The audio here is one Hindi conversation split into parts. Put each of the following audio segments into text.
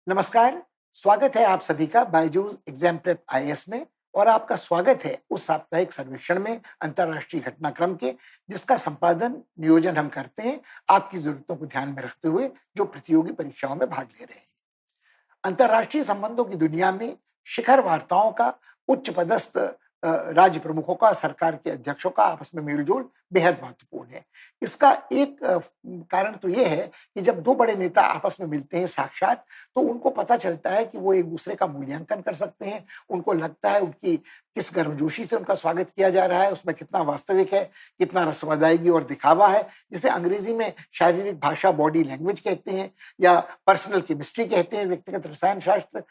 नमस्कार, स्वागत है आप सभी का बायजूस एग्जाम प्रेप आईएएस में। और आपका स्वागत है उस साप्ताहिक सर्वेक्षण में अंतर्राष्ट्रीय घटनाक्रम के, जिसका संपादन नियोजन हम करते हैं आपकी जरूरतों को ध्यान में रखते हुए जो प्रतियोगी परीक्षाओं में भाग ले रहे हैं। अंतर्राष्ट्रीय संबंधों की दुनिया में शिखर वार्ताओं का, उच्च पदस्थ राज्य प्रमुखों का, सरकार के अध्यक्षों का आपस में मेलजोल बेहद महत्वपूर्ण है। इसका एक कारण तो ये है कि जब दो बड़े नेता आपस में मिलते हैं साक्षात, तो उनको पता चलता है कि वो एक दूसरे का मूल्यांकन कर सकते हैं। उनको लगता है उनकी किस गर्मजोशी से उनका स्वागत किया जा रहा है, उसमें कितना वास्तविक है, कितना रस्म-अदायगी और दिखावा है, जिसे अंग्रेजी में शारीरिक भाषा, बॉडी लैंग्वेज कहते हैं या पर्सनल केमिस्ट्री कहते हैं, व्यक्तिगत रसायन शास्त्र।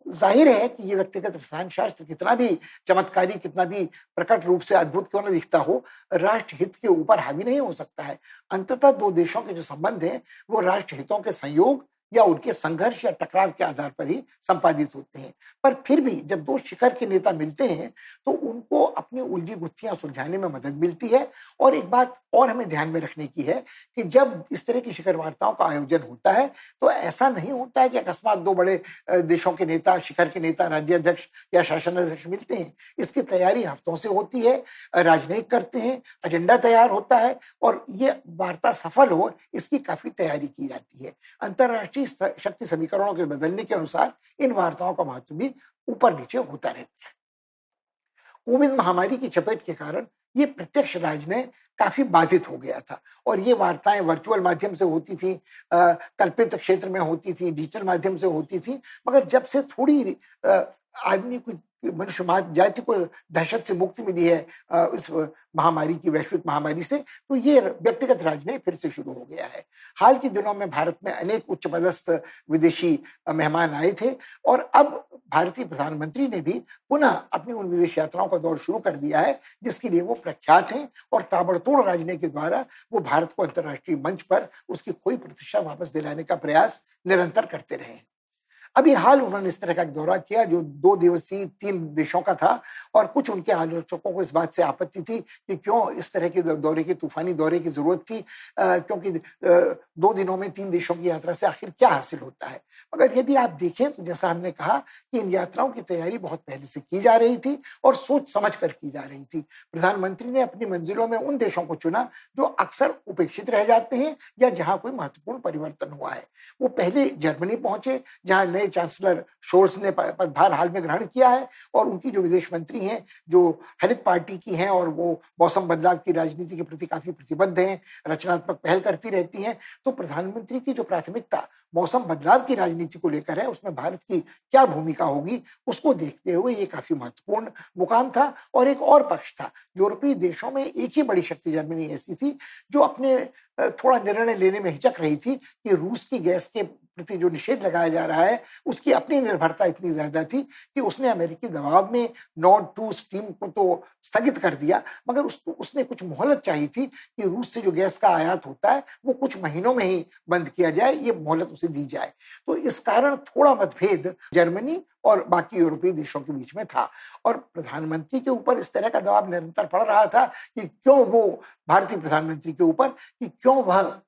जाहिर है कि ये व्यक्तिगत रसायन शास्त्र कितना भी चमत्कारी, कितना भी प्रकट रूप से अद्भुत क्यों न दिखता हो, राष्ट्र हित के ऊपर हावी नहीं हो सकता है। अंततः दो देशों के जो संबंध हैं, वो राष्ट्र हितों के संयोग या उनके संघर्ष या टकराव के आधार पर ही संपादित होते हैं। पर फिर भी जब दो शिखर के नेता मिलते हैं, तो उनको अपनी उलझी गुत्थियां सुलझाने में मदद मिलती है। और एक बात और हमें ध्यान में रखने की है कि जब इस तरह की शिखर वार्ताओं का आयोजन होता है, तो ऐसा नहीं होता है कि अकस्मात दो बड़े देशों के नेता, शिखर के नेता, राज्याध्यक्ष या शासनाध्यक्ष मिलते हैं। इसकी तैयारी हफ्तों से होती है, राजनयिक करते हैं, एजेंडा तैयार होता है और ये वार्ता सफल हो, इसकी काफी तैयारी की जाती है। अंतर्राष्ट्रीय शक्ति समीकरणों के बदलने के अनुसार इन वार्ताओं का महत्व भी ऊपर नीचे होता रहता है। कोविड महामारी की चपेट के कारण ये प्रत्यक्ष राजनय काफी बाधित हो गया था और ये वार्ताएं वर्चुअल माध्यम से होती थी, कल्पित क्षेत्र में होती थी, डिजिटल माध्यम से होती थी। मगर जब से थोड़ी आदमी को, मनुष्य जाति को दहशत से मुक्ति मिली है इस महामारी की, वैश्विक महामारी से, तो ये व्यक्तिगत राजनय फिर से शुरू हो गया है। हाल के दिनों में भारत में अनेक उच्च पदस्थ विदेशी मेहमान आए थे और अब भारतीय प्रधानमंत्री ने भी पुनः अपनी उन विदेश यात्राओं का दौर शुरू कर दिया है, जिसके लिए वो प्रख्यात हैं और ताबड़तोड़ राजनय के द्वारा वो भारत को अंतर्राष्ट्रीय मंच पर उसकी खोई प्रतिष्ठा वापस दिलाने का प्रयास निरंतर करते रहे हैं। अभी हाल उन्होंने इस तरह का एक दौरा किया जो 2 दिवसीय 3 देशों का था और कुछ उनके आलोचकों को इस बात से आपत्ति थी कि क्यों इस तरह के दौरे की, तूफानी दौरे की जरूरत थी, क्योंकि 2 दिनों में 3 देशों की यात्रा से आखिर क्या हासिल होता है। मगर यदि आप देखें तो जैसा हमने कहा कि इन यात्राओं की तैयारी बहुत पहले से की जा रही थी और सोच समझ कर की जा रही थी। प्रधानमंत्री ने अपनी मंजिलों में उन देशों को चुना जो अक्सर उपेक्षित रह जाते हैं या जहां कोई महत्वपूर्ण परिवर्तन हुआ है। वो पहले जर्मनी पहुंचे, जहां नए चांसलर शोल्स ने पदभार हाल में ग्रहण किया है और उनकी जो विदेश मंत्री हैं, जो हरित पार्टी की हैं और वो मौसम बदलाव की राजनीति के प्रति काफी प्रतिबद्ध हैं, रचनात्मक पहल करती रहती हैं। तो प्रधानमंत्री की जो प्राथमिकता मौसम बदलाव की राजनीति को लेकर है, उसमें भारत की क्या भूमिका होगी, उसको देखते हुए ये काफी महत्वपूर्ण मुकाम था। और एक और पक्ष था, यूरोपीय देशों में एक ही बड़ी शक्ति जर्मनी ऐसी थी जो अपने थोड़ा निर्णय लेने में हिचक रही थी कि रूस की गैस के प्रति जो निषेध लगाया जा रहा है, उसकी अपनी निर्भरता इतनी ज्यादा थी कि उसने अमेरिकी दबाव में नॉर्ड 2 स्ट्रीम को तो स्थगित कर दिया, मगर उसने कुछ मोहलत चाहिए थी कि रूस से जो गैस का आयात होता है वो कुछ महीनों में ही बंद किया जाए, ये मोहलत उसे दी जाए। तो इस कारण थोड़ा मतभेद जर्मनी और बाकी यूरोपीय देशों के बीच में था और प्रधानमंत्री के ऊपर इस तरह का दबाव निरंतर पड़ रहा था कि क्यों वो, भारतीय प्रधानमंत्री के ऊपर, कि क्यों वह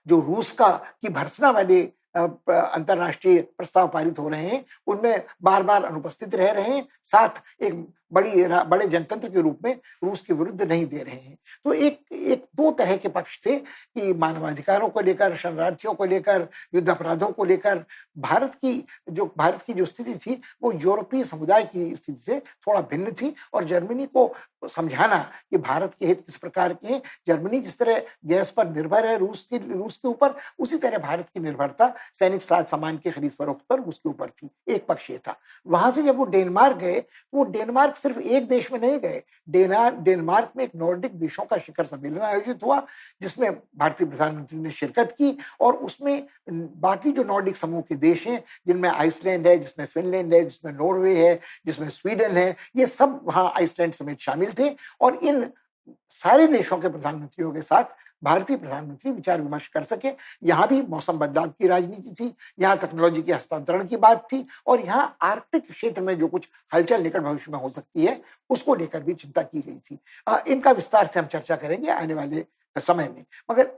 जो रूस का की भर्त्सना वाले अंतर्राष्ट्रीय प्रस्ताव पारित हो रहे हैं, उनमें बार-बार अनुपस्थित रह रहे हैं, साथ एक बड़े जनतंत्र के रूप में रूस के विरुद्ध नहीं दे रहे हैं। तो एक दो तरह के पक्ष थे कि मानवाधिकारों को लेकर, शरणार्थियों को लेकर, युद्ध अपराधों को लेकर भारत की जो स्थिति थी, वो यूरोपीय समुदाय की स्थिति से थोड़ा भिन्न थी और जर्मनी को समझाना कि भारत के हित किस प्रकार के हैं। जर्मनी जिस तरह गैस पर निर्भर है रूस के ऊपर, उसी तरह भारत की निर्भरता सैनिक साज सामान की खरीद फरोख्त पर उसके ऊपर थी। एक पक्ष ये था। वहां से जब वो डेनमार्क गए, वो डेनमार्क सिर्फ एक देश में नहीं गए। डेनमार्क में एक नॉर्डिक देशों का शिखर सम्मेलन आयोजित हुआ, जिसमें भारतीय प्रधानमंत्री ने शिरकत की और उसमें बाकी जो नॉर्डिक समूह के देश हैं, जिनमें आइसलैंड है, जिसमें फिनलैंड है, जिसमें नॉर्वे है, जिसमें स्वीडन है, ये सब वहां आइसलैंड समेत शामिल थे और इन सारे देशों के प्रधानमंत्रियों के साथ भारतीय प्रधानमंत्री विचार विमर्श कर सके। यहाँ भी मौसम बदलाव की राजनीति थी, यहाँ टेक्नोलॉजी के हस्तांतरण की बात थी और यहाँ आर्कटिक क्षेत्र में जो कुछ हलचल निकट भविष्य में हो सकती है, उसको लेकर भी चिंता की गई थी। इनका विस्तार से हम चर्चा करेंगे आने वाले समय में। मगर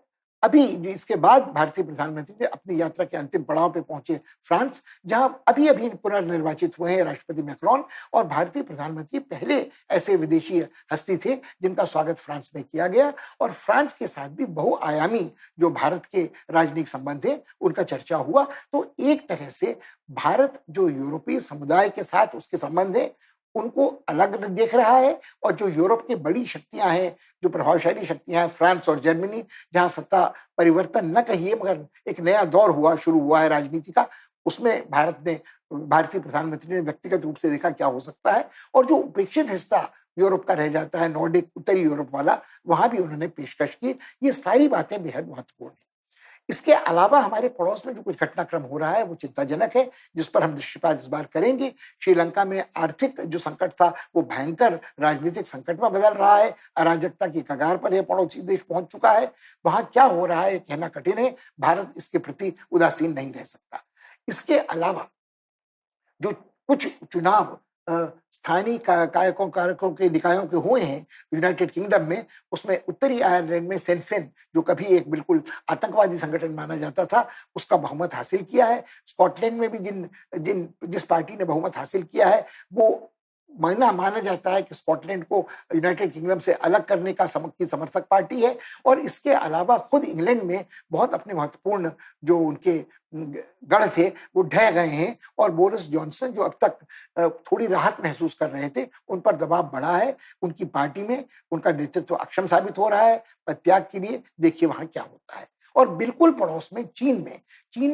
अभी जो इसके बाद भारतीय प्रधानमंत्री ने अपनी यात्रा के अंतिम पड़ाव पे पहुंचे फ्रांस, जहां अभी-अभी पुनर्निर्वाचित हुए हैं राष्ट्रपति मैक्रोन, और भारतीय प्रधानमंत्री पहले ऐसे विदेशी हस्ती थे जिनका स्वागत फ्रांस में किया गया, और फ्रांस के साथ भी बहुआयामी जो भारत के राजनीतिक संबंध है, उनका चर्चा हुआ। तो एक तरह से भारत जो यूरोपीय समुदाय के साथ उसके संबंध है, उनको अलग देख रहा है, और जो यूरोप की बड़ी शक्तियां हैं, जो प्रभावशाली शक्तियां हैं, फ्रांस और जर्मनी, जहां सत्ता परिवर्तन न कहिए मगर एक नया दौर शुरू हुआ है राजनीति का, उसमें भारतीय प्रधानमंत्री ने व्यक्तिगत रूप से देखा क्या हो सकता है, और जो उपेक्षित हिस्सा यूरोप का रह जाता है, नॉर्डिक उत्तरी यूरोप वाला, वहां भी उन्होंने पेशकश की। ये सारी बातें बेहद महत्वपूर्ण है। इसके अलावा हमारे पड़ोस में जो कुछ घटनाक्रम हो रहा है वो चिंताजनक है, जिस पर हम दृष्टिपात इस बार करेंगे। श्रीलंका में आर्थिक जो संकट था वो भयंकर राजनीतिक संकट में बदल रहा है, अराजकता की कगार पर यह पड़ोसी देश पहुंच चुका है। वहां क्या हो रहा है कहना कठिन है, भारत इसके प्रति उदासीन नहीं रह सकता। इसके अलावा जो कुछ चुनाव स्थानीय कायकों कारकों के निकायों के हुए हैं यूनाइटेड किंगडम में, उसमें उत्तरी आयरलैंड में सेन फेन, जो कभी एक बिल्कुल आतंकवादी संगठन माना जाता था, उसका बहुमत हासिल किया है। स्कॉटलैंड में भी जिस पार्टी ने बहुमत हासिल किया है, वो माना माना जाता है कि स्कॉटलैंड को यूनाइटेड किंगडम से अलग करने की समर्थक पार्टी है। और इसके अलावा खुद इंग्लैंड में बहुत अपने महत्वपूर्ण जो उनके गढ़ थे वो ढह गए हैं, और बोरिस जॉनसन जो अब तक थोड़ी राहत महसूस कर रहे थे, उन पर दबाव बढ़ा है। उनकी पार्टी में उनका नेतृत्व अक्षम साबित हो रहा है परित्याग के लिए। देखिए वहां क्या होता है। और बिल्कुल पड़ोस में चीन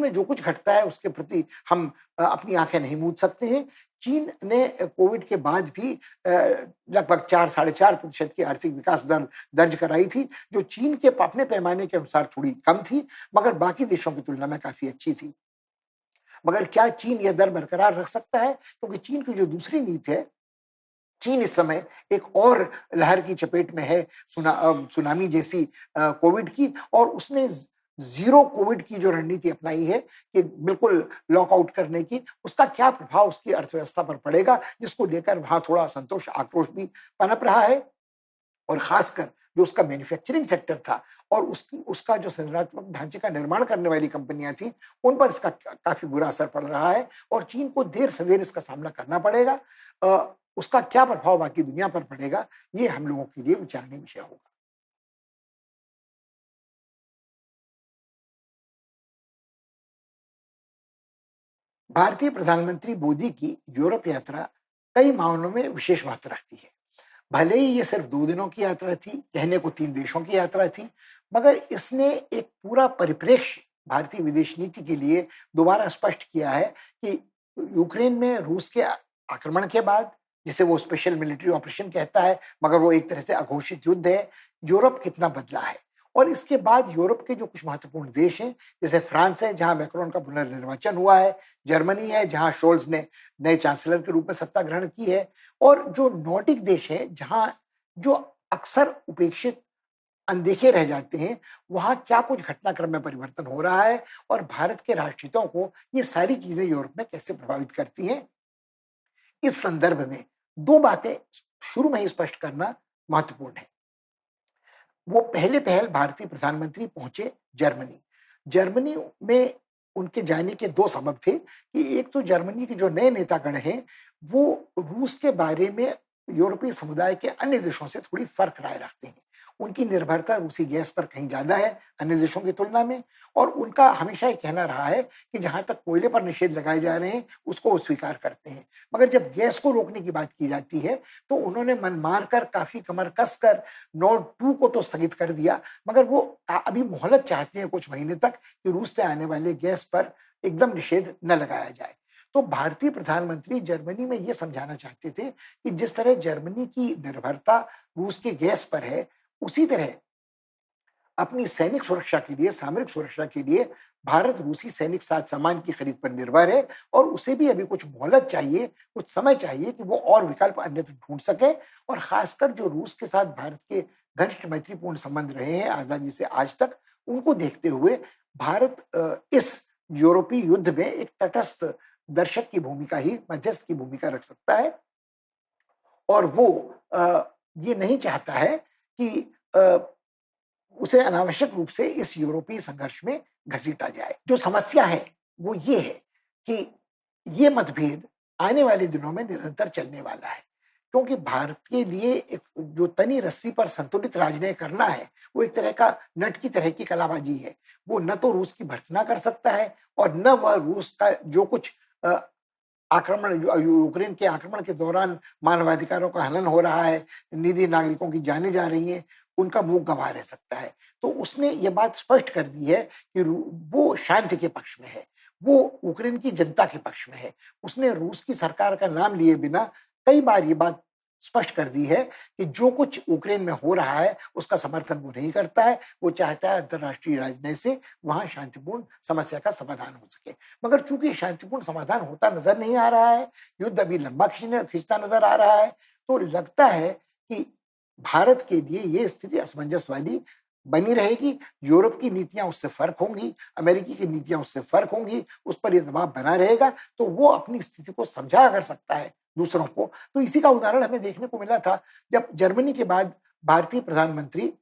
में जो कुछ घटता है उसके प्रति हम अपनी आंखें नहीं मूंद सकते हैं। चीन ने कोविड के बाद भी लगभग 4-4.5% की आर्थिक विकास दर दर्ज कराई थी, जो चीन के अपने पैमाने के अनुसार थोड़ी कम थी, मगर बाकी देशों की तुलना में काफी अच्छी थी। मगर क्या चीन यह दर बरकरार रख सकता है? क्योंकि चीन की जो दूसरी नीति है, चीन इस समय एक और लहर की चपेट में है, सुनामी जैसी कोविड की, और उसने ज़ीरो कोविड की जो रणनीति अपनाई है कि बिल्कुल लॉकआउट करने की, उसका क्या प्रभाव उसकी अर्थव्यवस्था पर पड़ेगा, जिसको लेकर वहाँ थोड़ा असंतोष, आक्रोश भी पनप रहा है। और खासकर जो उसका मैन्युफैक्चरिंग सेक्टर था और उसका जो संरचनात्मक ढांचे का निर्माण करने वाली कंपनियां थी, उन पर इसका काफी बुरा असर पड़ रहा है, और चीन को देर सवेर इसका सामना करना पड़ेगा। उसका क्या प्रभाव बाकी दुनिया पर पड़ेगा, ये हम लोगों के लिए विचारणीय विषय होगा। भारतीय प्रधानमंत्री मोदी की यूरोप यात्रा कई मामलों में विशेष महत्व रखती है। भले ही ये सिर्फ 2 दिनों की यात्रा थी, कहने को 3 देशों की यात्रा थी, मगर इसने एक पूरा परिप्रेक्ष्य भारतीय विदेश नीति के लिए दोबारा स्पष्ट किया है कि यूक्रेन में रूस के आक्रमण के बाद, जिसे वो स्पेशल मिलिट्री ऑपरेशन कहता है, मगर वो एक तरह से अघोषित युद्ध है, यूरोप कितना बदला है। और इसके बाद यूरोप के जो कुछ महत्वपूर्ण देश हैं, जैसे फ्रांस है, जहां मैक्रोन का पुनर्निर्वाचन हुआ है, जर्मनी है, जहां शोल्ज ने नए चांसलर के रूप में सत्ता ग्रहण की है, और जो नॉर्डिक देश हैं, जहां जो अक्सर उपेक्षित, अनदेखे रह जाते हैं, वहां क्या कुछ घटनाक्रम में परिवर्तन हो रहा है, और भारत के राष्ट्रहितों को ये सारी चीजें यूरोप में कैसे प्रभावित करती हैं। इस संदर्भ में 2 बातें शुरू में ही स्पष्ट करना महत्वपूर्ण है। वो पहले पहल भारतीय प्रधानमंत्री पहुंचे जर्मनी। जर्मनी में उनके जाने के 2 सबब थे कि एक तो जर्मनी के जो नए नेतागण हैं, वो रूस के बारे में यूरोपीय समुदाय के अन्य देशों से थोड़ी फर्क राय रखते हैं। उनकी निर्भरता रूसी गैस पर कहीं ज़्यादा है अन्य देशों की तुलना में, और उनका हमेशा ये कहना रहा है कि जहाँ तक कोयले पर निषेध लगाए जा रहे हैं, उसको वो स्वीकार करते हैं। मगर जब गैस को रोकने की बात की जाती है, तो उन्होंने मन मार कर, काफ़ी कमर कस कर नोट 2 को तो स्थगित कर दिया, मगर वो अभी मोहलत चाहते हैं कुछ महीने तक कि रूस से आने वाले गैस पर एकदम निषेध न लगाया जाए। तो भारतीय प्रधानमंत्री जर्मनी में ये समझाना चाहते थे कि जिस तरह जर्मनी की निर्भरता रूस के गैस पर है, उसी तरह अपनी सैनिक सुरक्षा के लिए, सामरिक सुरक्षा के लिए भारत रूसी सैनिक साज सामान की खरीद पर निर्भर है, और उसे भी अभी कुछ मोहलत चाहिए, कुछ समय चाहिए कि वो और विकल्प अन्यत्र ढूंढ सके। और खासकर जो रूस के साथ भारत के घनिष्ठ मैत्रीपूर्ण संबंध रहे हैं आजादी से आज तक, उनको देखते हुए भारत इस यूरोपीय युद्ध में एक तटस्थ दर्शक की भूमिका ही, मध्यस्थ की भूमिका रख सकता है। और वो ये नहीं चाहता है कि उसे अनावश्यक रूप से इस यूरोपीय संघर्ष में घसीटा जाए। जो समस्या है वो ये है कि ये मतभेद आने वाले दिनों में निरंतर चलने वाला है, क्योंकि भारत के लिए एक जो तनी रस्सी पर संतुलित राजनय करना है, वो एक तरह का नट की तरह की कलाबाजी है। वो न तो रूस की भर्त्सना कर सकता है और न वह रूस का जो कुछ अ, आक्रमण जो यूक्रेन के आक्रमण के दौरान मानवाधिकारों का हनन हो रहा है, निरीह नागरिकों की जानें जा रही हैं, उनका मुंह गंवा रह सकता है। तो उसने ये बात स्पष्ट कर दी है कि वो शांति के पक्ष में है, वो यूक्रेन की जनता के पक्ष में है। उसने रूस की सरकार का नाम लिए बिना कई बार ये बात स्पष्ट कर दी है कि जो कुछ यूक्रेन में हो रहा है उसका समर्थन वो नहीं करता है। वो चाहता है अंतर्राष्ट्रीय राजनय से वहां शांतिपूर्ण समस्या का समाधान हो सके। मगर चूंकि शांतिपूर्ण समाधान होता नजर नहीं आ रहा है, युद्ध अभी लंबा खींचता नजर आ रहा है, तो लगता है कि भारत के लिए ये स्थिति असमंजस वाली बनी रहेगी। यूरोप की नीतियां उससे फर्क होंगी, अमेरिकी की नीतियां उससे फर्क होंगी, उस पर यह दबाव बना रहेगा, तो वो अपनी स्थिति को समझा कर सकता है दूसरों को। तो इसी का उदाहरण हमें देखने को मिला था जब जर्मनी के बाद भारतीय प्रधानमंत्री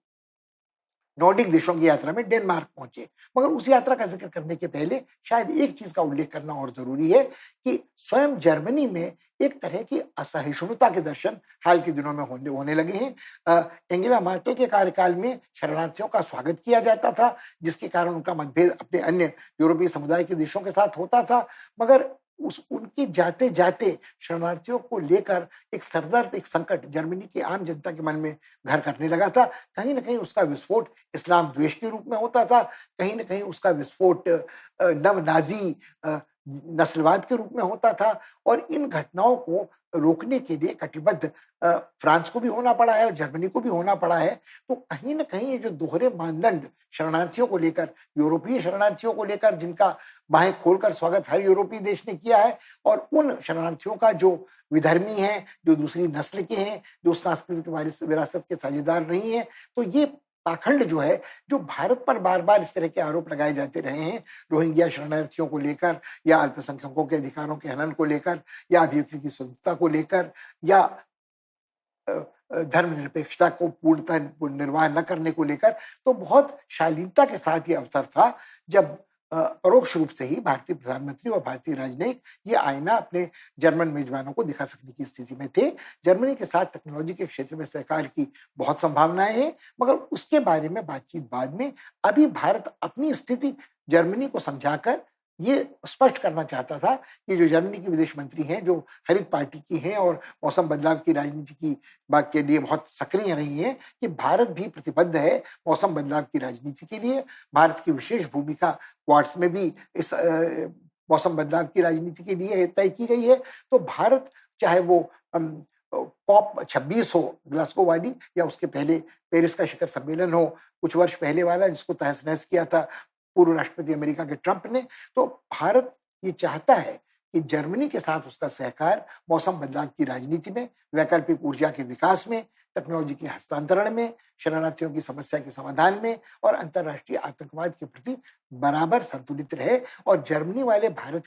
नॉर्डिक देशों की यात्रा में डेनमार्क पहुंचे। मगर उस यात्रा का जिक्र करने के पहले शायद एक चीज का उल्लेख करना और जरूरी है कि स्वयं जर्मनी में एक तरह की असहिष्णुता के दर्शन हाल के दिनों में होने लगे हैं। एंगेला मार्केल के कार्यकाल में शरणार्थियों का स्वागत किया जाता था, जिसके कारण उनका मतभेद अपने अन्य यूरोपीय समुदाय के देशों के साथ होता था। मगर उस उनके जाते जाते शरणार्थियों को लेकर एक सरदर्द, एक संकट जर्मनी की आम जनता के मन में घर करने लगा था। कहीं ना कहीं उसका विस्फोट इस्लाम द्वेष के रूप में होता था, कहीं ना कहीं उसका विस्फोट नव नाजी नस्लवाद के रूप में होता था। और इन घटनाओं को रोकने के लिए कटिबद्ध फ्रांस को भी होना पड़ा है और जर्मनी को भी होना पड़ा है। तो कहीं ना कहीं ये जो दोहरे मानदंड शरणार्थियों को लेकर, यूरोपीय शरणार्थियों को लेकर, जिनका बाहें खोलकर स्वागत हर यूरोपीय देश ने किया है, और उन शरणार्थियों का जो विधर्मी हैं, जो दूसरी नस्ल के हैं, जो सांस्कृतिक विरासत के साझेदार नहीं है, तो ये पाखंड जो है, जो भारत पर बार बार इस तरह के आरोप लगाए जाते रहे हैं, रोहिंग्या शरणार्थियों को लेकर, या अल्पसंख्यकों के अधिकारों के हनन को लेकर, या अभिव्यक्ति की स्वतंत्रता को लेकर, या धर्मनिरपेक्षता को पूर्णतः निर्वाह न करने को लेकर, तो बहुत शालीनता के साथ ये अवसर था जब परोक्ष रूप से ही भारतीय प्रधानमंत्री और भारतीय राजनयिक ये आईना अपने जर्मन मेजबानों को दिखा सकने की स्थिति में थे। जर्मनी के साथ टेक्नोलॉजी के क्षेत्र में सहकार की बहुत संभावनाएं हैं, मगर उसके बारे में बातचीत बाद में। अभी भारत अपनी स्थिति जर्मनी को समझाकर ये स्पष्ट करना चाहता था कि जो जर्मनी की विदेश मंत्री हैं, जो हरित पार्टी की हैं और मौसम बदलाव की राजनीति की बात के लिए बहुत सक्रिय रही हैं, कि भारत भी प्रतिबद्ध है मौसम बदलाव की राजनीति के लिए। भारत की विशेष भूमिका क्वाड्स में भी इस मौसम बदलाव की राजनीति के लिए तय की गई है। तो भारत, चाहे वो कॉप 26 हो ग्लासगो वाली, या उसके पहले पेरिस का शिखर सम्मेलन हो कुछ वर्ष पहले वाला, जिसको तहस नहस किया था पूर्व राष्ट्रपति अमेरिका के ट्रंप ने, तो भारत ये चाहता है कि जर्मनी के साथ उसका सहकार मौसम बदलाव की राजनीति में, वैकल्पिक ऊर्जा के विकास में, टेक्नोलॉजी के हस्तांतरण में, शरणार्थियों की समस्या के समाधान में और अंतर्राष्ट्रीय आतंकवाद के प्रति बराबर संतुलित रहे। और जर्मनी वाले भारत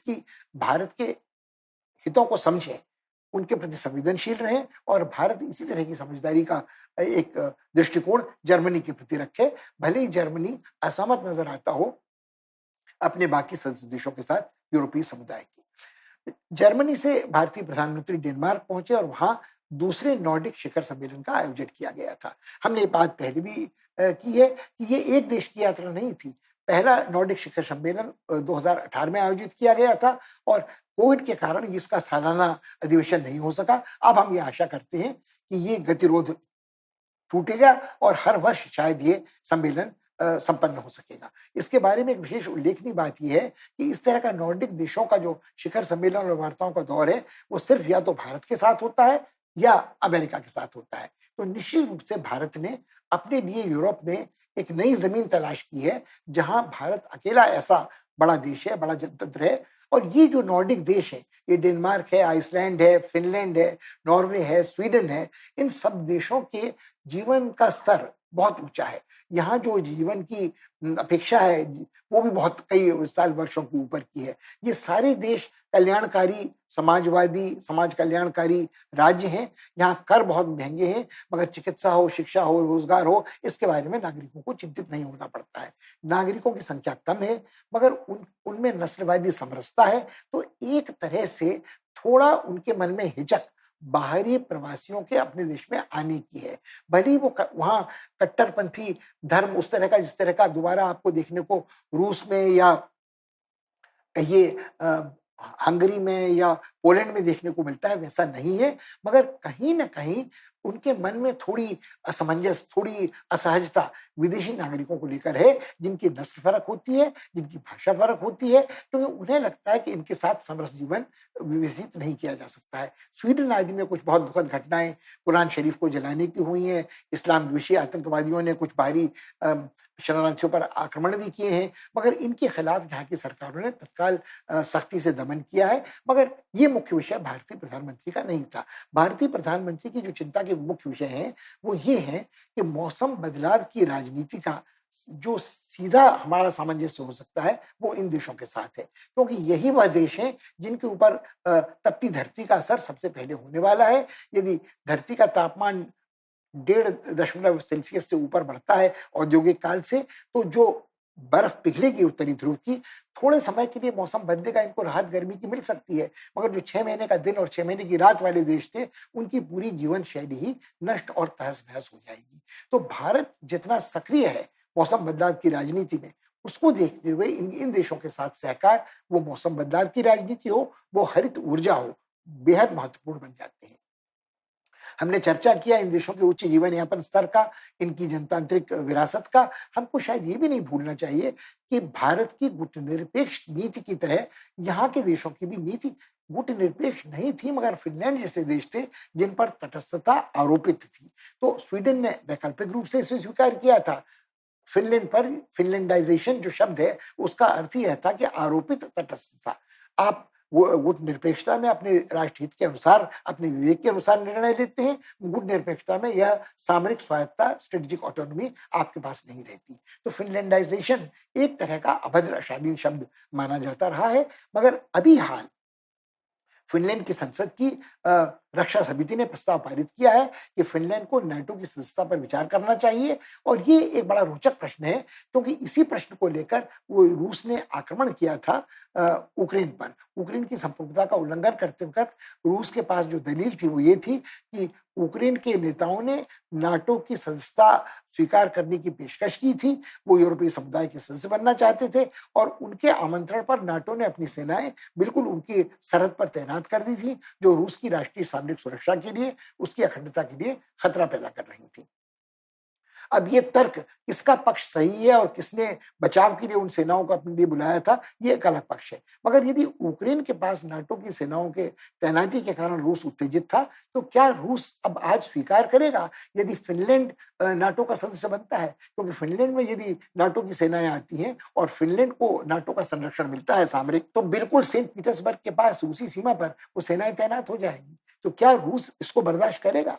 के हितों को समझें, उनके प्रति संवेदनशील रहें, और भारत इसी तरह की समझदारी का एक दृष्टिकोण जर्मनी के प्रति रखे। भले ही जर्मनी असहमत नजर आता हो अपने बाकी सदस्य देशों के साथ यूरोपीय समुदाय की। जर्मनी से भारतीय प्रधानमंत्री डेनमार्क पहुंचे और वहां दूसरे नॉर्डिक शिखर सम्मेलन का आयोजन किया गया था। हमने ये बात पहले भी की है कि ये एक देश की यात्रा नहीं थी। पहला नॉर्डिक शिखर सम्मेलन 2018 में आयोजित किया गया था, और कोविड के कारण इसका सालाना अधिवेशन नहीं हो सका। अब हम ये आशा करते हैं कि ये गतिरोध टूटेगा और हर वर्ष शायद ये सम्मेलन संपन्न हो सकेगा। इसके बारे में एक विशेष उल्लेखनीय बात यह है कि इस तरह का नॉर्डिक देशों का जो शिखर सम्मेलन और वार्ताओं का दौर है, वो सिर्फ या तो भारत के साथ होता है या अमेरिका के साथ होता है। तो निश्चित रूप से भारत ने अपने लिए यूरोप में एक नई जमीन तलाश की है, जहां भारत अकेला ऐसा बड़ा देश है, बड़ा जनतंत्र है। और ये जो नॉर्डिक देश है, ये डेनमार्क है, आइसलैंड है, फिनलैंड है, नॉर्वे है, स्वीडन है, इन सब देशों के जीवन का स्तर बहुत ऊंचा है। यहाँ जो जीवन की अपेक्षा है वो भी बहुत कई साल वर्षों के ऊपर की है। ये सारे देश कल्याणकारी, समाजवादी, समाज कल्याणकारी राज्य हैं। यहाँ कर बहुत महंगे हैं, मगर चिकित्सा हो, शिक्षा हो, रोजगार हो, इसके बारे में नागरिकों को चिंतित नहीं होना पड़ता है। नागरिकों की संख्या कम है, मगर उनमें नस्लवादी समरसता है। तो एक तरह से थोड़ा उनके मन में हिचक बाहरी प्रवासियों के अपने देश में आने की है। भले ही वो वहाँ कट्टरपंथी धर्म उस तरह का जिस तरह का दोबारा आपको देखने को रूस में या कहिए हंगरी में या पोलैंड में देखने को मिलता है, वैसा नहीं है। मगर कहीं न कहीं उनके मन में थोड़ी असमंजस, थोड़ी असहजता विदेशी नागरिकों को लेकर है, जिनकी नस्ल फ़र्क होती है, जिनकी भाषा फ़र्क होती है, क्योंकि उन्हें लगता है कि इनके साथ समरस जीवन व्यतीत नहीं किया जा सकता है। स्वीडन आदि में कुछ बहुत दुखद घटनाएँ कुरान शरीफ को जलाने की हुई हैं, इस्लाम द्वेषी आतंकवादियों ने कुछ बाहरी शरणार्थियों पर आक्रमण भी किए हैं, मगर इनके खिलाफ यहाँ की सरकारों ने तत्काल सख्ती से दमन किया है। मगर ये मुख्य विषय भारतीय प्रधानमंत्री का नहीं था। भारतीय प्रधानमंत्री की जो चिंता के मुख्य विषय हैं, वो ये हैं कि मौसम बदलाव की राजनीति का जो सीधा हमारा सामंजस्य हो सकता है, वो इन देशों के साथ है। क्योंकि यही वह देश हैं जिनके ऊपर तपती धरती का असर सबसे पहले होने वाला है। यदि धरती का तापमान 1.5 सेल्सियस से ऊपर बढ़ता है औद्योगिक काल से, तो जो बर्फ पिघलेगी उत्तरी ध्रुव की, थोड़े समय के लिए मौसम बदलेगा, इनको राहत गर्मी की मिल सकती है। मगर जो 6 महीने का दिन और 6 महीने की रात वाले देश थे, उनकी पूरी जीवन शैली ही नष्ट और तहस-नहस हो जाएगी। तो भारत जितना सक्रिय है मौसम बदलाव की राजनीति में, उसको देखते हुए इन इन देशों के साथ सहकार, वो मौसम बदलाव की राजनीति हो, वो हरित ऊर्जा हो, बेहद महत्वपूर्ण बन जाते हैं। हमने चर्चा किया इन देशों के उच्च जीवन यापन स्तर का, इनकी जनतांत्रिक विरासत का। हमको शायद ये भी नहीं भूलना चाहिए कि भारत की गुटनिरपेक्ष नीति की तरह यहाँ के देशों की भी नीति गुटनिरपेक्ष नहीं थी, मगर फिनलैंड जैसे देश थे जिन पर तटस्थता आरोपित थी। तो स्वीडन ने वैकल्पिक रूप से इसे स्वीकार किया था। फिनलैंड पर फिनलैंडाइजेशन जो शब्द है, उसका अर्थ ही है था कि आरोपित तटस्थता। आप वो गुट निरपेक्षता में अपने राष्ट्रहित के अनुसार, अपने विवेक के अनुसार निर्णय लेते हैं। गुट निरपेक्षता में यह सामरिक स्वायत्तता, स्ट्रेटेजिक ऑटोनॉमी आपके पास नहीं रहती। तो फिनलैंडाइजेशन एक तरह का अभद्र अशालीन शब्द माना जाता रहा है, मगर अभी हाल फिनलैंड की संसद की रक्षा समिति ने प्रस्ताव पारित किया है कि फिनलैंड को नाटो की सदस्यता पर विचार करना चाहिए। और ये एक बड़ा रोचक प्रश्न है, क्योंकि इसी प्रश्न को लेकर वो रूस ने आक्रमण किया था यूक्रेन पर। यूक्रेन की संप्रभुता का उल्लंघन करते वक्त रूस के पास जो दलील थी वो ये थी कि यूक्रेन के नेताओं ने नाटो की सदस्यता स्वीकार करने की पेशकश की थी। वो यूरोपीय समुदाय के सदस्य बनना चाहते थे और उनके आमंत्रण पर नाटो ने अपनी सेनाएं बिल्कुल उनकी सरहद पर तैनात कर दी थी, जो रूस की राष्ट्रीय सामरिक सुरक्षा के लिए, उसकी अखंडता के लिए खतरा पैदा कर रही थी। अब ये तर्क किसका पक्ष सही है और किसने बचाव के लिए उन सेनाओं को अपने लिए बुलाया था, ये एक अलग पक्ष है। मगर यदि यूक्रेन के पास नाटो की सेनाओं के तैनाती के कारण रूस उत्तेजित था, तो क्या रूस अब आज स्वीकार करेगा यदि फिनलैंड नाटो का सदस्य बनता है? क्योंकि फिनलैंड में यदि नाटो की सेनाएं आती हैं और फिनलैंड को नाटो का संरक्षण मिलता है सामरिक, तो बिल्कुल सेंट पीटर्सबर्ग के पास रूसी सीमा पर वो सेनाएं तैनात हो जाएंगी। तो क्या रूस इसको बर्दाश्त करेगा?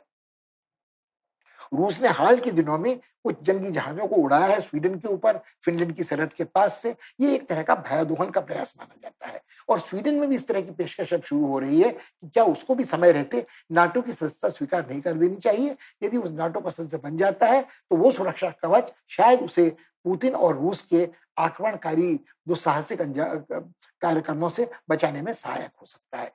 रूस ने हाल के दिनों में कुछ जंगी जहाजों को उड़ाया है स्वीडन के ऊपर, फिनलैंड की सरहद के पास से। ये एक तरह का भयादोहन का प्रयास माना जाता है। और स्वीडन में भी इस तरह की पेशकश अब शुरू हो रही है कि क्या उसको भी समय रहते नाटो की सदस्यता स्वीकार नहीं कर देनी चाहिए। यदि उस नाटो का सदस्य बन जाता है, तो वो सुरक्षा कवच शायद उसे पुतिन और रूस के आक्रमणकारी दुस्साहसिक कार्यक्रमों से बचाने में सहायक हो सकता है।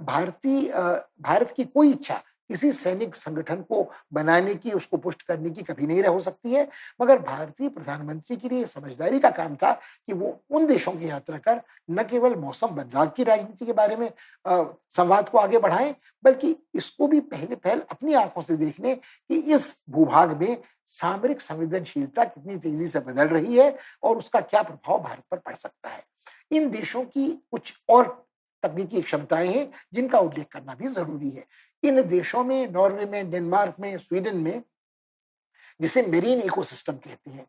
भारत की कोई इच्छा किसी सैनिक संगठन को बनाने की, उसको पुष्ट करने की कभी नहीं रह हो सकती है। मगर भारतीय प्रधानमंत्री के लिए समझदारी का काम था कि वो उन देशों की यात्रा कर न केवल मौसम बदलाव की राजनीति के बारे में संवाद को आगे बढ़ाएं, बल्कि इसको भी पहले पहल अपनी आंखों से देख लें कि इस भूभाग में सामरिक संवेदनशीलता कितनी तेजी से बदल रही है और उसका क्या प्रभाव भारत पर पड़ सकता है। इन देशों की कुछ और तकनीकी क्षमताएं हैं जिनका उल्लेख करना भी जरूरी है। इन देशों में, नॉर्वे में, डेनमार्क में, स्वीडन में, जिसे मेरीन इकोसिस्टम कहते हैं,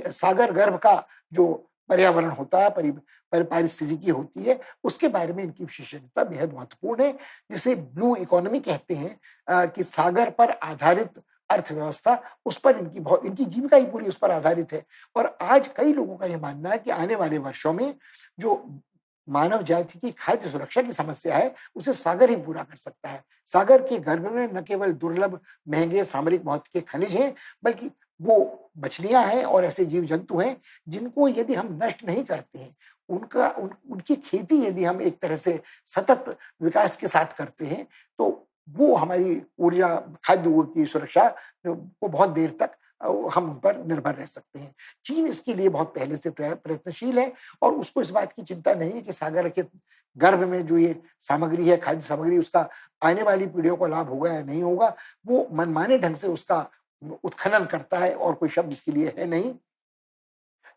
सागर गर्भ का जो पर्यावरण होता है, पारिस्थितिकी होती है, उसके बारे में इनकी विशेषज्ञता बेहद महत्वपूर्ण है। जिसे ब्लू इकोनॉमी कहते हैं कि सागर पर आधारित अर्थव्यवस्था उस पर इनकी जीविका ही पूरी उस पर आधारित है। और आज कई लोगों का ये मानना है कि आने वाले वर्षों में जो मानव जाति की खाद्य सुरक्षा की समस्या है, उसे सागर ही पूरा कर सकता है। सागर के गर्भ में न केवल दुर्लभ, महँगे सामरिक महत्व के खनिज हैं, बल्कि वो मछलियाँ हैं और ऐसे जीव-जंतु हैं, जिनको यदि हम नष्ट नहीं करते हैं, उनकी खेती यदि हम एक तरह से सतत विकास के साथ करते हैं, तो वो हमारी ऊर्जा, खाद्य की सुरक्षा को बहुत देर तक हम उन पर निर्भर रह सकते हैं। चीन इसके लिए बहुत पहले से प्रयत्नशील है और उसको इस बात की चिंता नहीं है कि सागर के गर्भ में जो ये सामग्री है, खाद्य सामग्री, उसका आने वाली पीढ़ियों को लाभ होगा या नहीं होगा। वो मनमाने ढंग से उसका उत्खनन करता है और कोई शब्द इसके लिए है नहीं।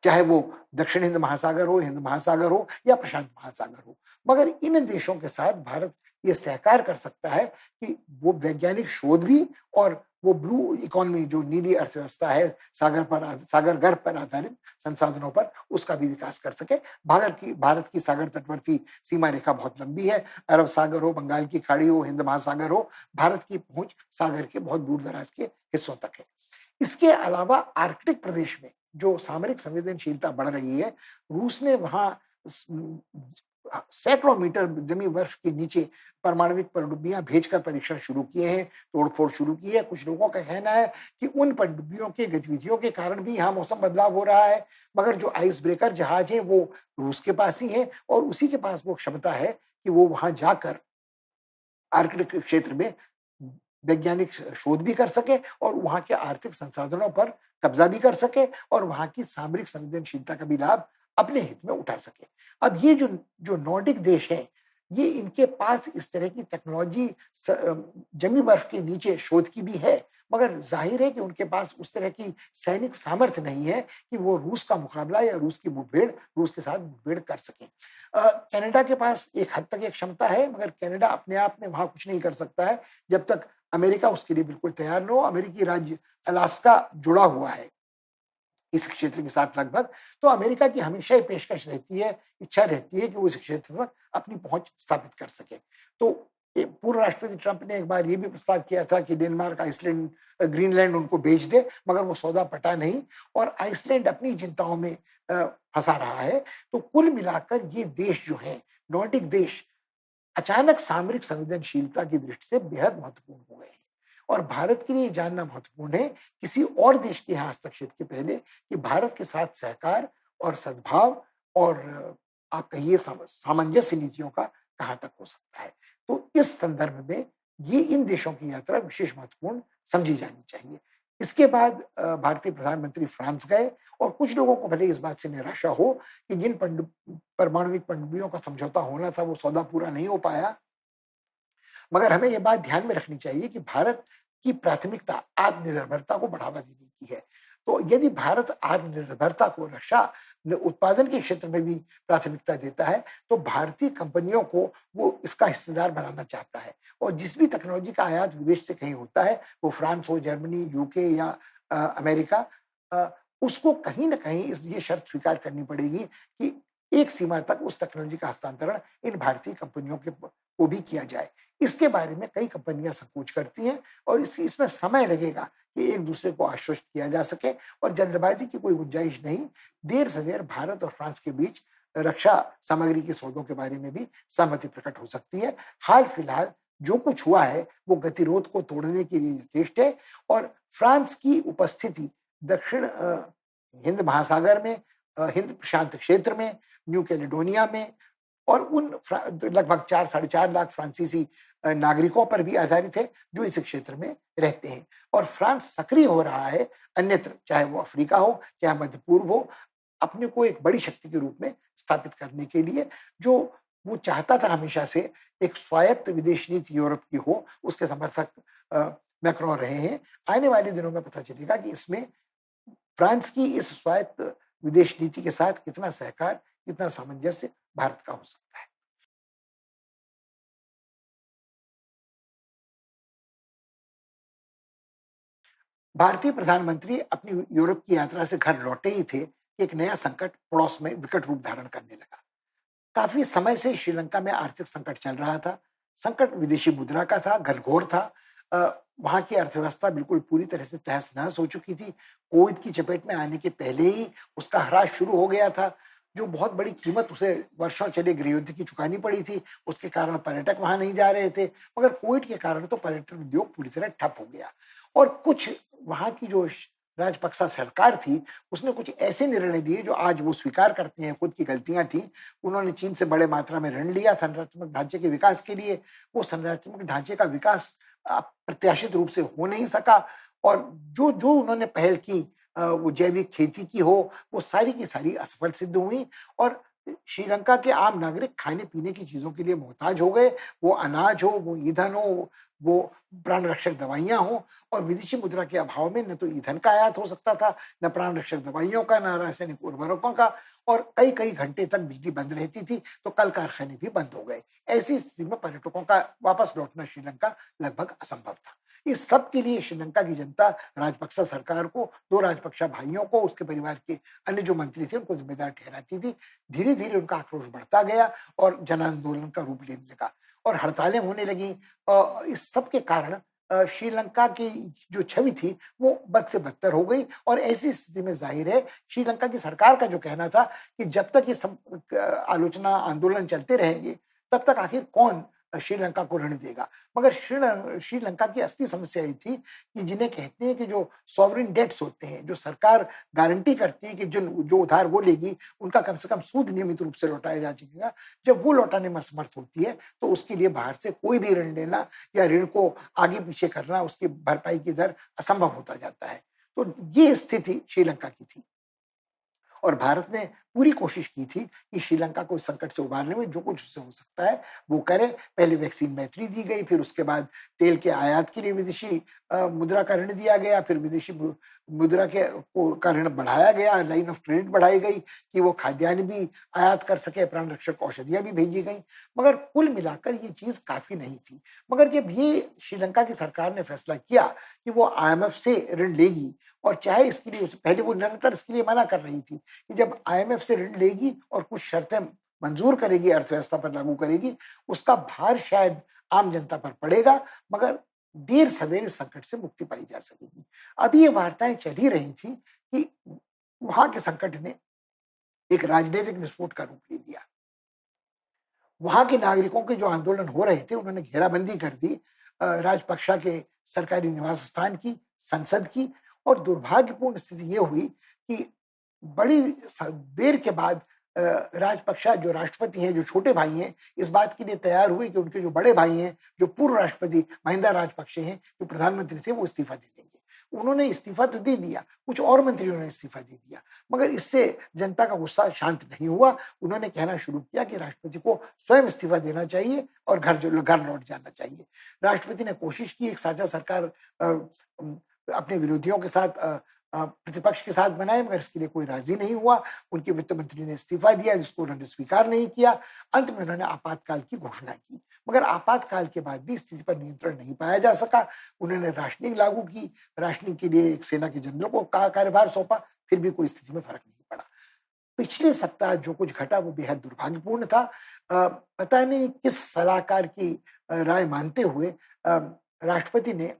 चाहे वो दक्षिण हिंद महासागर हो, हिंद महासागर हो या प्रशांत महासागर हो। मगर इन देशों के साथ भारत ये सहकार कर सकता है कि वो वैज्ञानिक शोध भी और वो ब्लू इकोनॉमी, जो नीली अर्थव्यवस्था है, सागर गर्भ पर आधारित संसाधनों पर, उसका भी विकास कर सके। भारत की सागर तटवर्ती सीमा रेखा बहुत लंबी है। अरब सागर हो, बंगाल की खाड़ी हो, हिंद महासागर हो, भारत की पहुंच सागर के बहुत दूर-दराज के हिस्सों तक है। इसके अलावा आर्कटिक प्रदेश में जो सामरिक संवेदनशीलता बढ़ रही है, रूस ने वहां सैकड़ों मीटर जमीन बर्फ के नीचे परमाणविक पनडुब्बियां भेजकर परीक्षण शुरू किए हैं, तोड़फोड़ शुरू की है। कुछ लोगों का कहना है कि उन पनडुब्बियों की गतिविधियों के कारण भी यहाँ मौसम बदलाव हो रहा है। मगर जो आइस ब्रेकर जहाज है वो रूस के पास ही है और उसी के पास वो क्षमता है कि वो वहां जाकर आर्कटिक क्षेत्र में वैज्ञानिक शोध भी कर सके और वहां के आर्थिक संसाधनों पर कब्जा भी कर सके और वहां की सामरिक संवेदनशीलता का भी लाभ अपने हित में उठा सके। अब ये जो जो नॉर्डिक देश हैं, ये इनके पास इस तरह की टेक्नोलॉजी जमी बर्फ के नीचे शोध की भी है, मगर जाहिर है कि उनके पास उस तरह की सैनिक सामर्थ्य नहीं है कि वो रूस का मुकाबला या रूस के साथ मुठभेड़ कर सकें। कनाडा के पास एक हद तक एक क्षमता है, मगर कनाडा अपने आप में वहां कुछ नहीं कर सकता है जब तक अमेरिका उसके लिए बिल्कुल तैयार न हो। अमेरिकी राज्य अलास्का जुड़ा हुआ है इस क्षेत्र के साथ लगभग, तो अमेरिका की हमेशा ही पेशकश रहती है, इच्छा रहती है कि वो इस क्षेत्र पर अपनी पहुंच स्थापित कर सके। तो पूर्व राष्ट्रपति ट्रंप ने एक बार ये भी प्रस्ताव किया था कि डेनमार्क, आइसलैंड, ग्रीनलैंड उनको बेच दे, मगर वो सौदा पटा नहीं और आइसलैंड अपनी चिंताओं में फंसा रहा है। तो कुल मिलाकर ये देश जो है, नॉर्डिक देश, अचानक सामरिक संवेदनशीलता की दृष्टि से बेहद महत्वपूर्ण हो गए हैं और भारत के लिए ये जानना महत्वपूर्ण है, किसी और देश के यहाँ हस्तक्षेप के पहले, कि भारत के साथ सहकार और सद्भाव और आप कहिए सामंजस्य नीतियों का कहाँ तक हो सकता है। तो इस संदर्भ में ये इन देशों की यात्रा विशेष महत्वपूर्ण समझी जानी चाहिए। इसके बाद भारतीय प्रधानमंत्री फ्रांस गए और कुछ लोगों को भले इस बात से निराशा हो कि जिन परमाणविक पनडुब्बियों का समझौता होना था वो सौदा पूरा नहीं हो पाया, मगर हमें ये बात ध्यान में रखनी चाहिए कि भारत की प्राथमिकता आत्मनिर्भरता को बढ़ावा देने की है। तो यदि भारत आत्मनिर्भरता को रक्षा उत्पादन के क्षेत्र में भी प्राथमिकता देता है, तो भारतीय कंपनियों को वो इसका हिस्सेदार बनाना चाहता है और जिस भी टेक्नोलॉजी का आयात विदेश से कहीं होता है, वो फ्रांस हो, जर्मनी, यूके या अमेरिका, उसको कहीं न कहीं ये शर्त स्वीकार करनी पड़ेगी कि एक सीमा तक उस टेक्नोलॉजी का हस्तांतरण इन भारतीय कंपनियों को भी किया जाए। इसके बारे में कई कंपनियां संकोच करती हैं और इसमें समय लगेगा कि एक दूसरे को आश्वस्त किया जा सके और जल्दबाजी की कोई गुंजाइश नहीं। देर सवेर भारत और फ्रांस के बीच रक्षा सामग्री के सौदों के बारे में भी सहमति प्रकट हो सकती है। हाल फिलहाल जो कुछ हुआ है वो गतिरोध को तोड़ने के लिए यथेष्ट है और फ्रांस की उपस्थिति दक्षिण हिंद महासागर में, हिंद प्रशांत क्षेत्र में, न्यू कैलेडोनिया में और उन लगभग 4 साढ़े 4 लाख फ्रांसीसी नागरिकों पर भी आधारित है जो इस क्षेत्र में रहते हैं और फ्रांस सक्रिय हो रहा है अन्यत्र, चाहे वो अफ्रीका हो, चाहे मध्य पूर्व हो, अपने को एक बड़ी शक्ति के रूप में स्थापित करने के लिए। जो वो चाहता था हमेशा से, एक स्वायत्त विदेश नीति यूरोप की हो, उसके समर्थक मैक्रों रहे हैं। आने वाले दिनों में पता चलेगा कि इसमें फ्रांस की इस स्वायत्त विदेश नीति के साथ कितना सहकार, कितना सामंजस्य भारत का हो सकता है। भारतीय प्रधानमंत्री अपनी यूरोप की यात्रा से घर लौटे ही थे कि एक नया संकट पड़ोस में विकट रूप धारण करने लगा। काफी समय से श्रीलंका में आर्थिक संकट चल रहा था। संकट विदेशी मुद्रा का था, घनघोर था। वहाँ की अर्थव्यवस्था बिल्कुल पूरी तरह से तहस-नहस हो चुकी थी। कोविड की चपेट में आने के पहले ही उसका ह्रास शुरू हो गया था, जो बहुत बड़ी कीमत उसे वर्षों चले गृहयुद्ध की चुकानी पड़ी थी। उसके कारण पर्यटक वहाँ नहीं जा रहे थे, मगर कोविड के कारण तो पर्यटन उद्योग पूरी तरह ठप हो गया। और कुछ वहाँ की जो राजपक्सा सरकार थी, उसने कुछ ऐसे निर्णय लिए जो आज वो स्वीकार करते हैं खुद की गलतियाँ थी। उन्होंने चीन से बड़े मात्रा में ऋण लिया संरचनात्मक ढांचे के विकास के लिए। वो संरचनात्मक ढांचे का विकास प्रत्याशित रूप से हो नहीं सका, और जो जो उन्होंने पहल की, वो जैविक खेती की हो, वो सारी की सारी असफल सिद्ध हुई, और श्रीलंका के आम नागरिक खाने-पीने की चीज़ों के लिए मोहताज हो गए। वो अनाज हो, वो ईंधन हो, वो प्राण रक्षक दवाइयाँ हों, और विदेशी मुद्रा के अभाव में न तो ईंधन का आयात हो सकता था, न प्राण रक्षक दवाइयों का, न रासायनिक उर्वरकों का, और कई-कई घंटे तक बिजली बंद रहती थी, तो कल कारखाने भी बंद हो गए। ऐसी स्थिति में पर्यटकों का वापस लौटना श्रीलंका लगभग असंभव था। इस सब के लिए श्रीलंका की जनता राजपक्सा सरकार को, 2 राजपक्सा भाइयों को, उसके परिवार के अन्य जो मंत्री थे, उनको जिम्मेदार ठहराती थी। धीरे-धीरे उनका आक्रोश बढ़ता गया और जन आंदोलन का रूप लेने लगा, और हड़तालें होने लगीं। इस सब के कारण श्रीलंका की जो छवि थी, वो बद से बदतर हो गई, और ऐसी स्थिति में ज़ाहिर है, श्रीलंका की सरकार का जो कहना था कि जब तक ये सब आलोचना आंदोलन चलते रहेंगे, तब तक आखिर कौन श्रीलंका को ऋण देगा। मगर श्रीलंका की असली समस्या ये थी कि जिन्हें कहते हैं कि जो सॉवरेन डेट्स होते हैं, जो सरकार गारंटी करती है कि जो उधार वो लेगी, उनका कम से कम सूद नियमित रूप से लौटाया जा सकेगा। जब वो लौटाने में असमर्थ होती है, तो उसके लिए बाहर से कोई भी ऋण लेना या ऋण को आगे-पीछे करना, उसकी भरपाई की दर असंभव होता जाता है। तो ये स्थिति श्रीलंका की थी। और भारत ने पूरी कोशिश की थी कि श्रीलंका को इस संकट से उबारने में जो कुछ उससे हो सकता है वो करे। पहले वैक्सीन मैत्री दी गई, फिर उसके बाद तेल के आयात के लिए विदेशी मुद्रा का ऋण दिया गया, फिर विदेशी मुद्रा का ऋण बढ़ाया गया, लाइन ऑफ क्रेडिट बढ़ाई गई कि वो खाद्यान्न भी आयात कर सके, प्राण रक्षक औषधियां भी भेजी गई। मगर कुल मिलाकर ये चीज काफी नहीं थी। मगर जब ये श्रीलंका की सरकार ने फैसला किया कि वो आईएमएफ से ऋण लेगी, और चाहे इसके लिए पहले वो निरंतर इसके लिए मना कर रही थी कि जब आईएमएफ से ऋण लेगी और कुछ शर्तें मंजूर करेगी, अर्थव्यवस्था पर लागू करेगी, उसका भार शायद आम जनता पर पड़ेगा, मगर देर सवेर इस संकट से मुक्ति पाई जा सकेगी। अभी ये वार्ताएं चल ही रही थी कि वहां के संकट ने एक राजनीतिक विस्फोट का रूप ले लिया। वहां के नागरिकों के जो आंदोलन हो रहे थे, उन्होंने घेराबंदी कर दी राजपक्षा के सरकारी निवास स्थान की, संसद की, और दुर्भाग्यपूर्ण स्थिति ये हुई कि बड़ी देर के बाद राजपक्षा जो राष्ट्रपति हैं, जो छोटे भाई हैं, इस बात के लिए तैयार हुए कि उनके जो बड़े भाई हैं, जो पूर्व राष्ट्रपति महिंदा राजपक्षे हैं, जो प्रधानमंत्री थे, वो इस्तीफा दे देंगे। उन्होंने इस्तीफा तो दे दिया, कुछ और मंत्रियों ने इस्तीफा दे दिया, मगर इससे जनता का गुस्सा शांत नहीं हुआ। उन्होंने कहना शुरू किया कि राष्ट्रपति को स्वयं इस्तीफा देना चाहिए और घर लौट जाना चाहिए। राष्ट्रपति ने कोशिश की एक साझा सरकार अपने विरोधियों के साथ, प्रतिपक्ष के साथ बनाए, मगर इसके लिए कोई राजी नहीं हुआ। उनके वित्त मंत्री ने इस्तीफा दिया, जिसको उन्होंने स्वीकार नहीं किया। अंत में उन्होंने आपातकाल की घोषणा की, मगर आपातकाल के बाद भी स्थिति पर नियंत्रण नहीं पाया जा सका। उन्होंने राशनिंग लागू की, राशनिंग के लिए एक सेना के जनरल को कार्यभार सौंपा, फिर भी कोई स्थिति में फर्क नहीं पड़ा। पिछले सप्ताह जो कुछ घटा वो बेहद दुर्भाग्यपूर्ण था। पता नहीं किस सलाहकार की राय मानते हुए राष्ट्रपति ने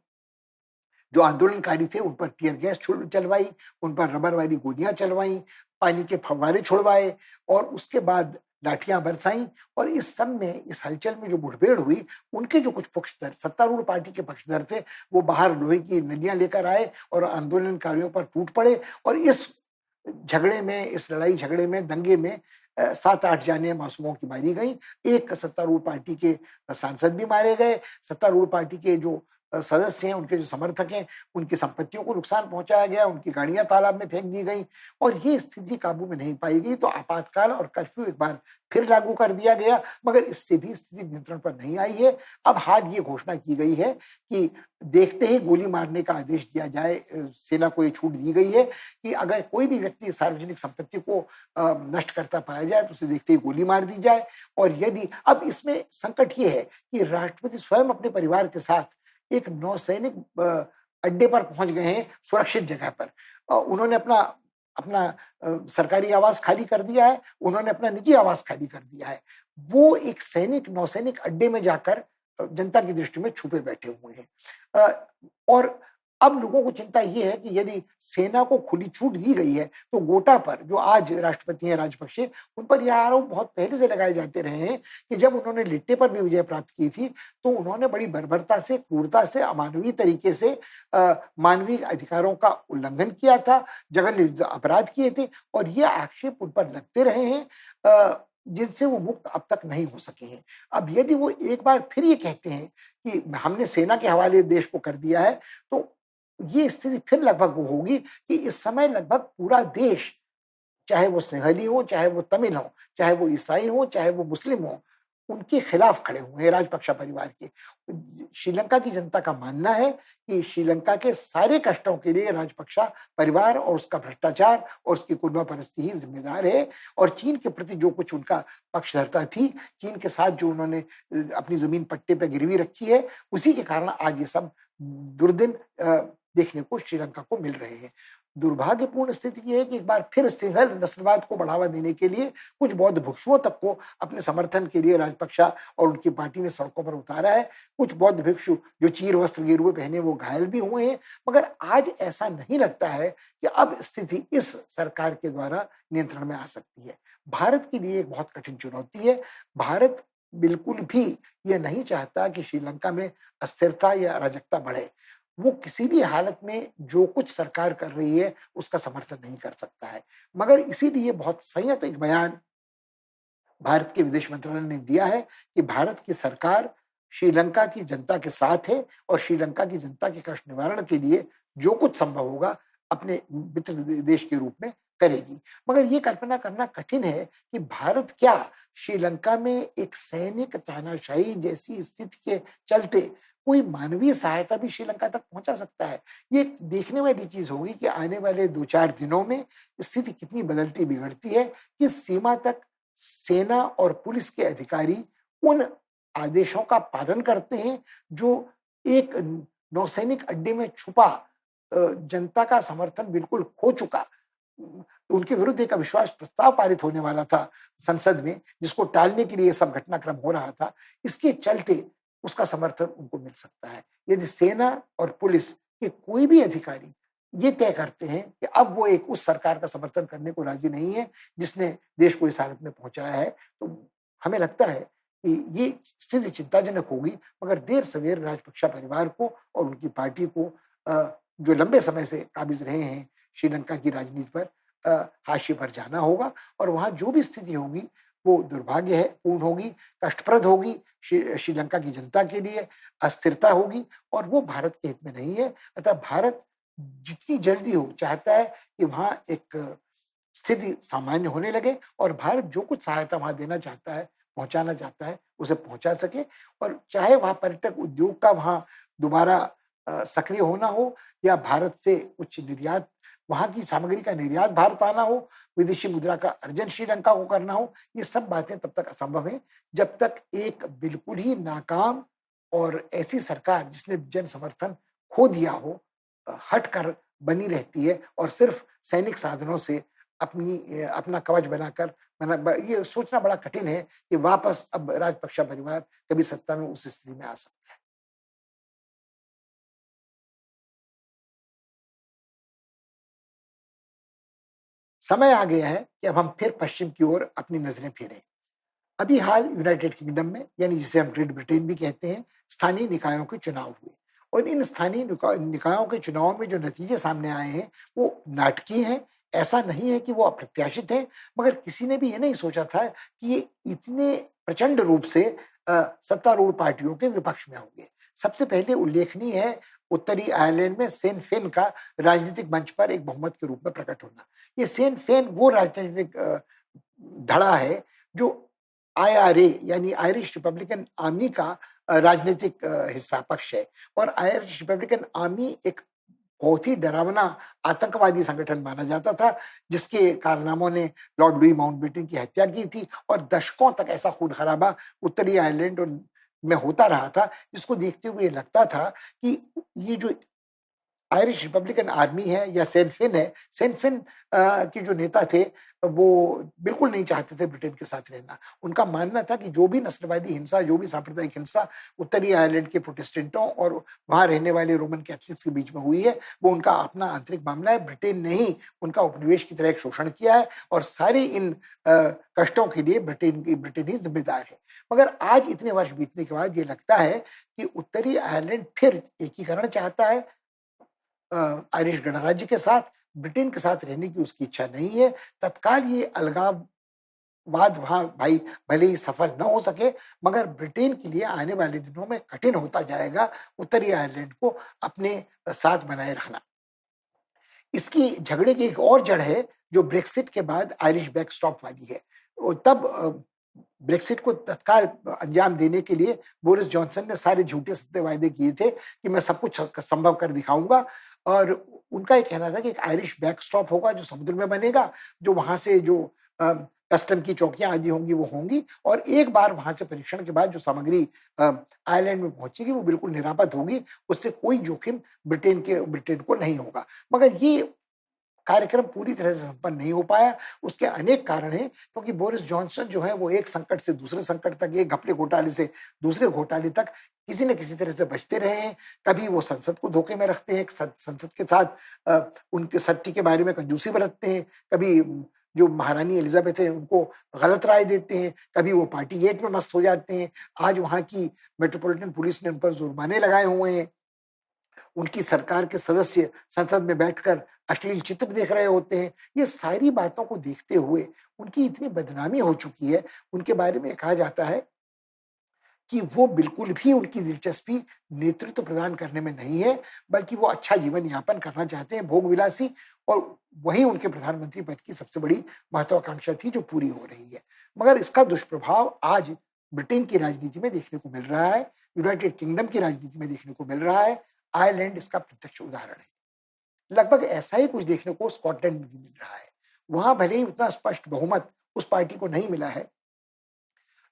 जो आंदोलनकारी थे उन पर टियर गैस चलवाई, उन पर रबर वाली गोलियां चलवाई, पानी के फव्वारे छुड़वाए, और उसके बाद लाठियां बरसाई। और इस सब में, इस हलचल में जो मुठभेड़ हुई, उनके जो कुछ पक्षधर, सत्तारूढ़ पार्टी के पक्षधर थे, वो बाहर लोहे की नलियां लेकर आए और आंदोलनकारियों पर टूट पड़े। और इस झगड़े में, इस लड़ाई झगड़े में, दंगे में 7-8 जानें मासूमों की मारी गई। एक सत्तारूढ़ पार्टी के सांसद भी मारे गए। सत्तारूढ़ पार्टी के जो सदस्य हैं, उनके जो समर्थक हैं, उनकी संपत्तियों को नुकसान पहुंचाया गया, उनकी गाड़ियां तालाब में फेंक दी गई, और ये स्थिति काबू में नहीं पाई गई। तो आपातकाल और कर्फ्यू एक बार फिर लागू कर दिया गया, मगर इससे भी स्थिति नियंत्रण पर नहीं आई है। अब हाल ये घोषणा की गई है कि देखते ही गोली मारने का आदेश दिया जाए। सेना को ये छूट दी गई है कि अगर कोई भी व्यक्ति सार्वजनिक संपत्ति को नष्ट करता पाया जाए, तो उसे देखते ही गोली मार दी जाए। और यदि अब इसमें संकट ये है कि राष्ट्रपति स्वयं अपने परिवार के साथ एक नौसैनिक अड्डे पर पहुंच गए हैं, सुरक्षित जगह पर। उन्होंने अपना अपना सरकारी आवास खाली कर दिया है, उन्होंने अपना निजी आवास खाली कर दिया है। वो एक नौसैनिक अड्डे में जाकर जनता की दृष्टि में छुपे बैठे हुए हैं। और अब लोगों को चिंता ये है कि यदि सेना को खुली छूट दी गई है, तो गोटा पर जो आज राष्ट्रपति हैं राजपक्षे, उन पर यह आरोप बहुत पहले से लगाए जाते रहे हैं कि जब उन्होंने लिट्टे पर भी विजय प्राप्त की थी, तो उन्होंने बड़ी बर्बरता से, क्रूरता से, अमानवीय तरीके से मानवीय अधिकारों का उल्लंघन किया था, जघन्य अपराध किए थे और ये आक्षेप उन पर लगते रहे हैं, जिनसे वो मुक्त अब तक नहीं हो सके हैं। अब यदि वो एक बार फिर ये कहते हैं कि हमने सेना के हवाले देश को कर दिया है, तो ये स्थिति फिर लगभग वो होगी कि इस समय लगभग पूरा देश, चाहे वो सिंहली हो, चाहे वो तमिल हो, चाहे वो ईसाई हो, चाहे वो मुस्लिम हो, उनके खिलाफ खड़े हुए हैं राजपक्षा परिवार के। श्रीलंका की जनता का मानना है कि श्रीलंका के सारे कष्टों के लिए राजपक्षा परिवार और उसका भ्रष्टाचार और उसकी कुर्बा परस्ती ही जिम्मेदार है और चीन के प्रति जो कुछ उनका पक्षधरता थी, चीन के साथ जो उन्होंने अपनी जमीन पट्टे पे गिरवी रखी है, उसी के कारण आज ये सब दुर्दिन देखने को श्रीलंका को मिल रहे हैं। दुर्भाग्यपूर्ण स्थिति ये है कि एक बार फिर सिंहल नस्लवाद को बढ़ावा देने के लिए कुछ बौद्ध भिक्षुओं तक को अपने समर्थन के लिए राजपक्षा और उनकी पार्टी ने सड़कों पर उतारा है। कुछ बौद्ध भिक्षु जो चीर वस्त्र गेरुए पहने वो घायल भी हुए हैं, मगर आज ऐसा नहीं लगता है कि अब स्थिति इस सरकार के द्वारा नियंत्रण में आ सकती है। भारत के लिए एक बहुत कठिन चुनौती है। भारत बिल्कुल भी ये नहीं चाहता कि श्रीलंका में अस्थिरता या अराजकता बढ़े। वो किसी भी हालत में जो कुछ सरकार कर रही है उसका समर्थन नहीं कर सकता है। मगर इसीलिए बहुत संयत एक बयान भारत के विदेश मंत्रालय ने दिया है कि भारत की सरकार श्रीलंका की जनता के साथ है और श्रीलंका की जनता के कष्ट निवारण के लिए जो कुछ संभव होगा अपने मित्र देश के रूप में करेगी। मगर ये कल्पना करना कठिन है कि भारत क्या श्रीलंका में एक सैनिक तानाशाही जैसी स्थिति के चलते कोई मानवीय सहायता भी श्रीलंका तक पहुंचा सकता है। ये देखने वाली चीज होगी कि आने वाले 2-4 दिनों में स्थिति कितनी बदलती बिगड़ती है, किस सीमा तक सेना और पुलिस के अधिकारी उन आदेशों का पालन करते हैं जो एक नौसैनिक अड्डे में छुपा जनता का समर्थन बिल्कुल खो चुका, उनके विरुद्ध एक अविश्वास प्रस्ताव पारित होने वाला था संसद में, जिसको टालने के लिए सब घटनाक्रम हो रहा था, इसके चलते उसका समर्थन उनको मिल सकता है। यदि सेना और पुलिस के कोई भी अधिकारी ये तय करते हैं कि अब वो एक उस सरकार का समर्थन करने को राजी नहीं है जिसने देश को इस हालत में पहुंचाया है, तो हमें लगता है कि ये स्थिति चिंताजनक होगी। मगर देर सवेर राजपक्षा परिवार को और उनकी पार्टी को जो लंबे समय से काबिज रहे हैं श्रीलंका की राजनीति पर, हाशिए पर जाना होगा और वहां जो भी स्थिति होगी वो दुर्भाग्य है पूर्ण होगी, कष्टप्रद होगी, श्रीलंका की जनता के लिए अस्थिरता होगी और वो भारत के हित में नहीं है। अतः भारत जितनी जल्दी हो चाहता है कि वहां एक स्थिति सामान्य होने लगे और भारत जो कुछ सहायता वहां देना चाहता है, पहुंचाना चाहता है, उसे पहुंचा सके और चाहे वहां पर्यटक उद्योग का वहां दोबारा सक्रिय होना हो या भारत से उच्च निर्यात, वहां की सामग्री का निर्यात भारत आना हो, विदेशी मुद्रा का अर्जन श्रीलंका को करना हो, ये सब बातें तब तक असंभव है जब तक एक बिल्कुल ही नाकाम और ऐसी सरकार जिसने जन समर्थन खो दिया हो हट कर बनी रहती है और सिर्फ सैनिक साधनों से अपना कवच बनाकर ये सोचना बड़ा कठिन है कि वापस अब राजपक्षा परिवार कभी सत्ता में उस स्थिति में आ सकता है। समय आ गया है कि अब हम फिर पश्चिम की ओर अपनी नजरें फेरें। अभी हाल यूनाइटेड किंगडम में, यानी जिसे हम ग्रेट ब्रिटेन भी कहते हैं, स्थानीय निकायों के चुनाव हुए और इन स्थानीय निकायों के चुनाव में जो नतीजे सामने आए हैं वो नाटकीय हैं। ऐसा नहीं है कि वो अप्रत्याशित हैं, मगर किसी ने भी ये नहीं सोचा था कि ये इतने प्रचंड रूप से सत्तारूढ़ पार्टियों के विपक्ष में होंगे। सबसे पहले उल्लेखनीय है उत्तरी आयरलैंड में सेन फेन का राजनीतिक मंच पर एक बहुमत के रूप में प्रकट होना। ये सेन फेन वो राजनीतिक धड़ा है जो आईआरए यानी आयरिश रिपब्लिकन आर्मी का राजनीतिक हिस्सा पक्ष है और आयरिश रिपब्लिकन आर्मी एक बहुत ही डरावना आतंकवादी संगठन माना जाता था जिसके कारनामों ने लॉर्ड लुई माउंटबेटन की हत्या की थी और दशकों तक ऐसा खून खराबा उत्तरी आयरलैंड में होता रहा था जिसको देखते हुए लगता था कि ये जो आयरिश रिपब्लिकन आर्मी है या सेनफिन है, सेनफिन के जो नेता थे वो बिल्कुल नहीं चाहते थे ब्रिटेन के साथ रहना। उनका मानना था कि जो भी नस्लवादी हिंसा, जो भी सांप्रदायिक हिंसा उत्तरी आयरलैंड के प्रोटेस्टेंटों और वहाँ रहने वाले रोमन कैथलिक्स के बीच में हुई है, वो उनका अपना आंतरिक मामला है। ब्रिटेन ने ही उनका उपनिवेश की तरह एक शोषण किया है और सारे इन कष्टों के लिए ब्रिटेन ही जिम्मेदार है। मगर आज इतने वर्ष बीतने के बाद ये लगता है कि उत्तरी आयरलैंड फिर एकीकरण चाहता है आयरिश गणराज्य के साथ। ब्रिटेन के साथ रहने की उसकी इच्छा नहीं है। तत्काल ये अलगाववाद वहाँ भाई भले ही सफल न हो सके, मगर ब्रिटेन के लिए आने वाले दिनों में कठिन होता जाएगा उत्तरी आयरलैंड को अपने साथ बनाए रखना। इसकी झगड़े की एक और जड़ है जो ब्रेक्सिट के बाद आयरिश बैकस्टॉप वाली है। तब ब्रेक्सिट को तत्काल अंजाम देने के लिए बोरिस जॉनसन ने सारे झूठे सत्य वायदे किए थे कि मैं सब कुछ संभव कर दिखाऊंगा, और उनका ये कहना था कि एक आयरिश बैकस्टॉप होगा जो समुद्र में बनेगा, जो वहां से जो कस्टम की चौकियां आदि होंगी वो होंगी, और एक बार वहां से परीक्षण के बाद जो सामग्री आयरलैंड में पहुंचेगी वो बिल्कुल निरापद होगी, उससे कोई जोखिम ब्रिटेन को नहीं होगा। मगर ये कार्यक्रम पूरी तरह से संपन्न नहीं हो पाया। उसके अनेक कारण हैं, क्योंकि बोरिस जॉनसन जो है वो एक संकट से दूसरे संकट तक, एक घपले घोटाले से दूसरे घोटाले तक किसी न किसी तरह से बचते रहे हैं। कभी वो संसद को धोखे में रखते हैं, संसद के साथ उनके सत्य के बारे में कंजूसी बरतते हैं, कभी जो महारानी एलिजाबेथ है उनको गलत राय देते हैं, कभी वो पार्टी गेट में मस्त हो जाते हैं। आज वहाँ की मेट्रोपॉलिटन पुलिस ने उन पर जुर्माने लगाए हुए हैं। उनकी सरकार के सदस्य संसद में बैठकर अश्लील चित्र देख रहे होते हैं। ये सारी बातों को देखते हुए उनकी इतनी बदनामी हो चुकी है, उनके बारे में कहा जाता है कि वो बिल्कुल भी उनकी दिलचस्पी नेतृत्व प्रदान करने में नहीं है, बल्कि वो अच्छा जीवन यापन करना चाहते हैं, भोग विलासी, और वही उनके प्रधानमंत्री पद की सबसे बड़ी महत्वाकांक्षा थी जो पूरी हो रही है। मगर इसका दुष्प्रभाव आज ब्रिटेन की राजनीति में देखने को मिल रहा है, यूनाइटेड किंगडम की राजनीति में देखने को मिल रहा है। आयरलैंड इसका प्रत्यक्ष उदाहरण है। लगभग ऐसा ही कुछ देखने को स्कॉटलैंड में भी मिल रहा है। वहां भले ही उतना स्पष्ट बहुमत उस पार्टी को नहीं मिला है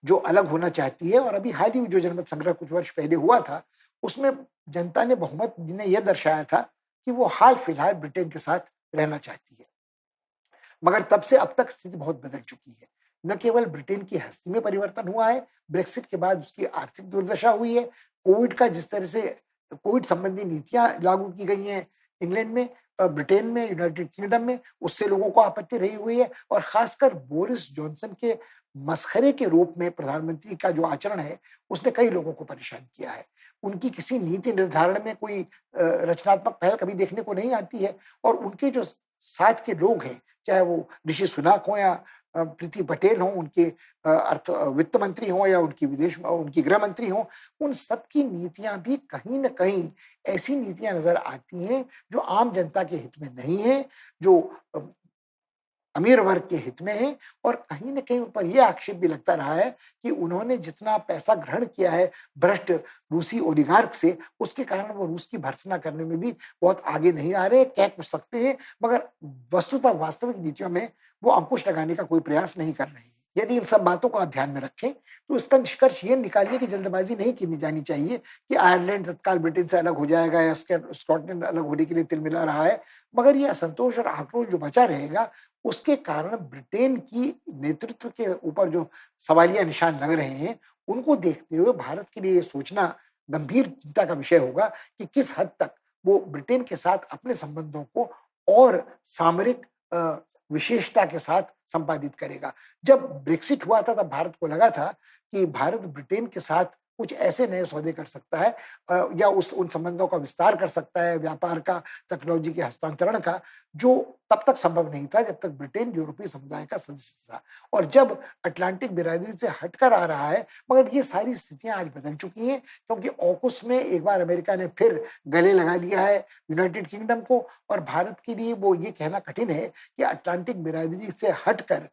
जो अलग होना चाहती है, और अभी हाल ही जो जनमत संग्रह कुछ वर्ष पहले हुआ था, उसमें जनता ने बहुमत ने यह दर्शाया था कि वो हाल फिलहाल ब्रिटेन के साथ रहना चाहती है। मगर तब से अब तक स्थिति बहुत बदल चुकी है। न केवल ब्रिटेन की हस्ती में परिवर्तन हुआ है, ब्रेक्सिट के बाद उसकी आर्थिक दुर्दशा हुई है, कोविड का जिस तरह से कोविड संबंधी नीतियां लागू की गई हैं इंग्लैंड में, ब्रिटेन में, यूनाइटेड किंगडम में, उससे लोगों को आपत्ति रही हुई है, और खासकर बोरिस जॉनसन के मसखरे के रूप में प्रधानमंत्री का जो आचरण है उसने कई लोगों को परेशान किया है। उनकी किसी नीति निर्धारण में कोई रचनात्मक पहल कभी देखने को नहीं आती है, और उनके जो साथ के लोग हैं, चाहे वो ऋषि सुनाक हो या प्रीति पटेल हो, उनके वित्त मंत्री हो या उनकी गृह मंत्री हो, उन सबकी नीतियां भी कहीं न कहीं ऐसी नीतियां नजर आती हैं जो आम जनता के हित में नहीं है, जो अमीर वर्ग के हित में है, और कहीं न कहीं उन पर यह आक्षेप भी लगता रहा है कि उन्होंने जितना पैसा ग्रहण किया है भ्रष्ट रूसी ओलिगार्क से, उसके कारण वो रूस की भर्त्सना करने में भी बहुत आगे नहीं आ रहे। कह कुछ सकते हैं, मगर वस्तुतः वास्तविक नीतियों में वो अंकुश लगाने का कोई प्रयास नहीं कर रहे हैं। यदि इन सब बातों को आप ध्यान में रखें, तो इसका निष्कर्ष ये निकालिए कि जल्दबाजी नहीं की जानी चाहिए कि आयरलैंड तत्काल ब्रिटेन से अलग हो जाएगा या स्कॉटलैंड अलग होने के लिए तिलमिला रहा है। मगर ये असंतोष और आक्रोश जो बचा रहेगा, उसके कारण ब्रिटेन की नेतृत्व के ऊपर जो सवालिया निशान लग रहे हैं, उनको देखते हुए भारत के लिए ये सोचना गंभीर चिंता का विषय होगा कि किस हद तक वो ब्रिटेन के साथ अपने संबंधों को और सामरिक विशेषता के साथ संपादित करेगा। जब ब्रेक्सिट हुआ था तब भारत को लगा था कि भारत ब्रिटेन के साथ कुछ ऐसे नए सौदे कर सकता है, या उन संबंधों का विस्तार कर सकता है, व्यापार का, टेक्नोलॉजी के हस्तांतरण का, जो तब तक संभव नहीं था जब तक ब्रिटेन यूरोपीय समुदाय का सदस्य था, और जब अटलांटिक बिरादरी से हटकर आ रहा है। मगर ये सारी स्थितियां आज बदल चुकी हैं, क्योंकि ऑकुस में एक बार अमेरिका ने फिर गले लगा लिया है यूनाइटेड किंगडम को, और भारत के लिए वो ये कहना कठिन है कि अटलांटिक बिरादरी से हटकर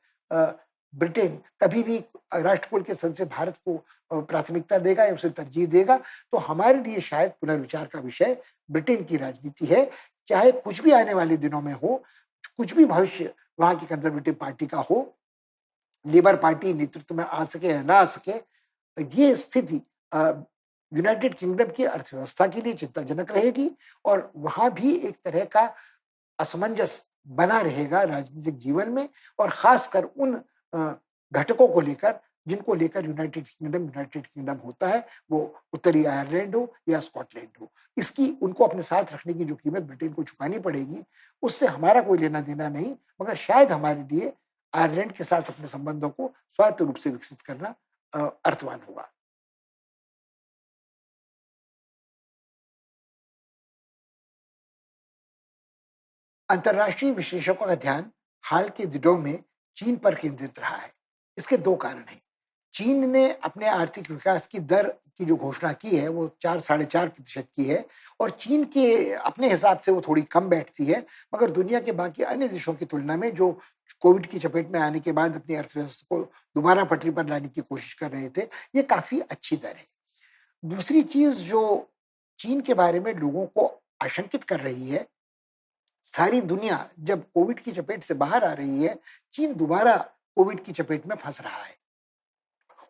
ब्रिटेन कभी भी राष्ट्रकुल के सदस्य भारत को प्राथमिकता देगा या उसे तरजीह देगा। तो हमारे लिए शायद पुनर्विचार का विषय ब्रिटेन की राजनीति है। चाहे कुछ भी आने वाले दिनों में हो, कुछ भी भविष्य वहां की कंजर्वेटिव पार्टी का हो, लेबर पार्टी नेतृत्व में आ सके या ना आ सके, ये स्थिति यूनाइटेड किंगडम की अर्थव्यवस्था के लिए चिंताजनक रहेगी और वहां भी एक तरह का असमंजस बना रहेगा राजनीतिक जीवन में और खासकर उन अ, घटकों को लेकर जिनको लेकर यूनाइटेड किंगडम होता है, वो उत्तरी आयरलैंड हो या स्कॉटलैंड हो। इसकी उनको अपने साथ रखने की जो कीमत ब्रिटेन को चुकानी पड़ेगी, उससे हमारा कोई लेना-देना नहीं, मगर शायद हमारे लिए आयरलैंड के साथ अपने संबंधों को स्वायत्त रूप से विकसित करना अर्थवान होगा। अंतर्राष्ट्रीय विशेषज्ञों का ध्यान हाल के दिनों में चीन पर केंद्रित रहा है। इसके 2 कारण हैं। चीन ने अपने आर्थिक विकास की दर की जो घोषणा की है, वो 4 साढ़े 4% की है और चीन के अपने हिसाब से वो थोड़ी कम बैठती है, मगर दुनिया के बाकी अन्य देशों की तुलना में जो कोविड की चपेट में आने के बाद अपनी अर्थव्यवस्था को दोबारा पटरी पर लाने की कोशिश कर रहे थे, ये काफ़ी अच्छी दर है। दूसरी चीज़ जो चीन के बारे में लोगों को आशंकित कर रही है, सारी दुनिया जब कोविड की चपेट से बाहर आ रही है, चीन दोबारा कोविड की चपेट में फँस रहा है।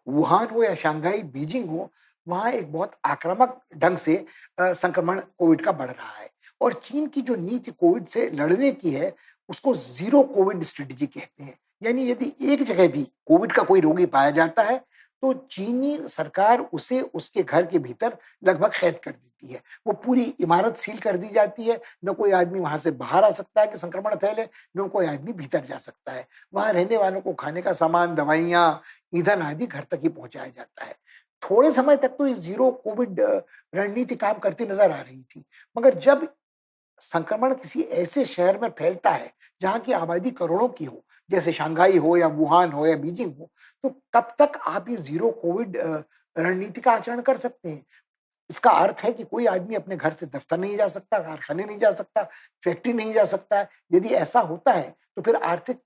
वुहान हो या शंघाई, बीजिंग हो, वहाँ एक बहुत आक्रामक ढंग से संक्रमण कोविड का बढ़ रहा है और चीन की जो नीति कोविड से लड़ने की है, उसको ज़ीरो कोविड स्ट्रेटजी कहते हैं। यानी यदि एक जगह भी कोविड का कोई रोगी पाया जाता है, तो चीनी सरकार उसे उसके घर के भीतर लगभग कैद कर देती है। वो पूरी इमारत सील कर दी जाती है, न कोई आदमी वहाँ से बाहर आ सकता है कि संक्रमण फैले, न कोई आदमी भीतर जा सकता है। वहाँ रहने वालों को खाने का सामान, दवाइयाँ, ईंधन आदि घर तक ही पहुँचाया जाता है। थोड़े समय तक तो ये ज़ीरो कोविड रणनीति काम करती नज़र आ रही थी, मगर जब संक्रमण किसी ऐसे शहर में फैलता है, जहाँ की आबादी करोड़ों की हो, जैसे शंघाई हो या वुहान हो या बीजिंग हो, तो कब तक आप ये ज़ीरो कोविड रणनीति का आचरण कर सकते हैं? इसका अर्थ है कि कोई आदमी अपने घर से दफ्तर नहीं जा सकता, कारखाने नहीं जा सकता, फैक्ट्री नहीं जा सकता है। यदि ऐसा होता है, तो फिर आर्थिक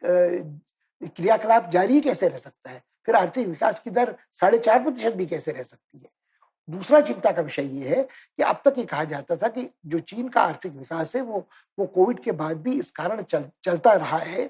क्रियाकलाप जारी कैसे रह सकता है? फिर आर्थिक विकास की दर साढ़े 4% भी कैसे रह सकती है? दूसरा चिंता का विषय ये है कि अब तक ये कहा जाता था कि जो चीन का आर्थिक विकास है वो कोविड के बाद भी इस कारण चलता रहा है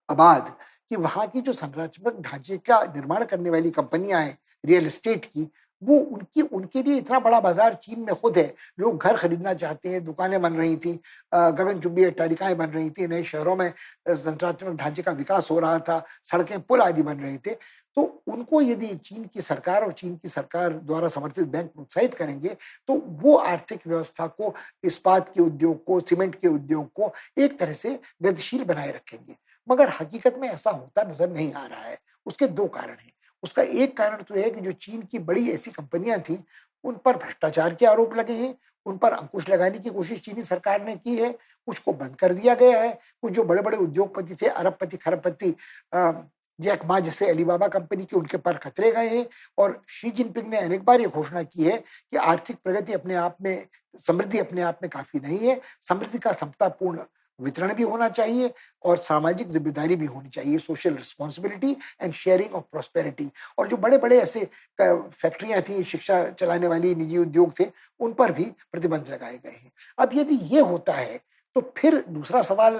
अबाध कि वहाँ की जो संरचनात्मक ढांचे का निर्माण करने वाली कंपनियां हैं रियल एस्टेट की, वो उनकी उनके लिए इतना बड़ा बाजार चीन में खुद है। लोग घर खरीदना चाहते हैं, दुकानें बन रही थी, गगनचुंबी अट्टालिकाएं बन रही थी, नए शहरों में संरचनात्मक ढांचे का विकास हो रहा था, सड़कें पुल आदि बन रहे थे। तो उनको यदि चीन की सरकार और चीन की सरकार द्वारा समर्थित बैंक प्रोत्साहित करेंगे, तो वो आर्थिक व्यवस्था को, इस्पात के उद्योग को, सीमेंट के उद्योग को एक तरह से गतिशील बनाए रखेंगे। मगर हकीकत में ऐसा होता नज़र नहीं आ रहा है। उसके 2 कारण हैं। उसका एक कारण तो है कि जो चीन की बड़ी ऐसी कंपनियाँ थीं, उन पर भ्रष्टाचार के आरोप लगे हैं, उन पर अंकुश लगाने की कोशिश चीनी सरकार ने की है, कुछ को बंद कर दिया गया है, कुछ जो बड़े-बड़े उद्योगपति थे, अरबपति, खरबपति अ, जैक मा जैसे अलीबाबा कंपनी के उनके पर खतरे गए हैं और शी जिनपिंग ने अनेक बार ये घोषणा की है कि आर्थिक प्रगति अपने आप में समृद्धि अपने आप में काफ़ी नहीं है, समृद्धि का समतापूर्ण वितरण भी होना चाहिए और सामाजिक ज़िम्मेदारी भी होनी चाहिए, social responsibility and sharing of prosperity. और जो बड़े-बड़े ऐसे फैक्ट्रियाँ थी, शिक्षा चलाने वाली निजी उद्योग थे, उन पर भी प्रतिबंध लगाए गए हैं। अब यदि ये होता है, तो फिर दूसरा सवाल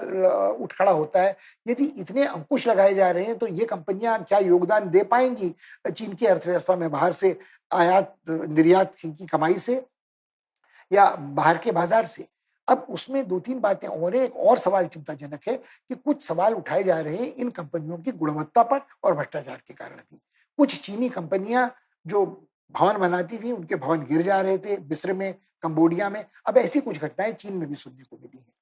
उठ खड़ा होता है, यदि इतने अंकुश लगाए जा रहे हैं, तो ये कंपनियाँ क्या योगदान दे पाएँगी चीन की अर्थव्यवस्था में बाहर से आयात, निर्यात की कमाई से? या बाहर के बाजार से। अब उसमें 2-3 बातें और हैं, एक और सवाल चिंताजनक है कि कुछ सवाल उठाए जा रहे हैं इन कंपनियों की गुणवत्ता पर और भ्रष्टाचार के कारण भी। कुछ चीनी कंपनियाँ जो भवन बनाती थी, उनके भवन गिर जा रहे थे, मिस्र में, कंबोडिया में। अब ऐसी कुछ घटनाएँ चीन में भी सुनने को मिली हैं।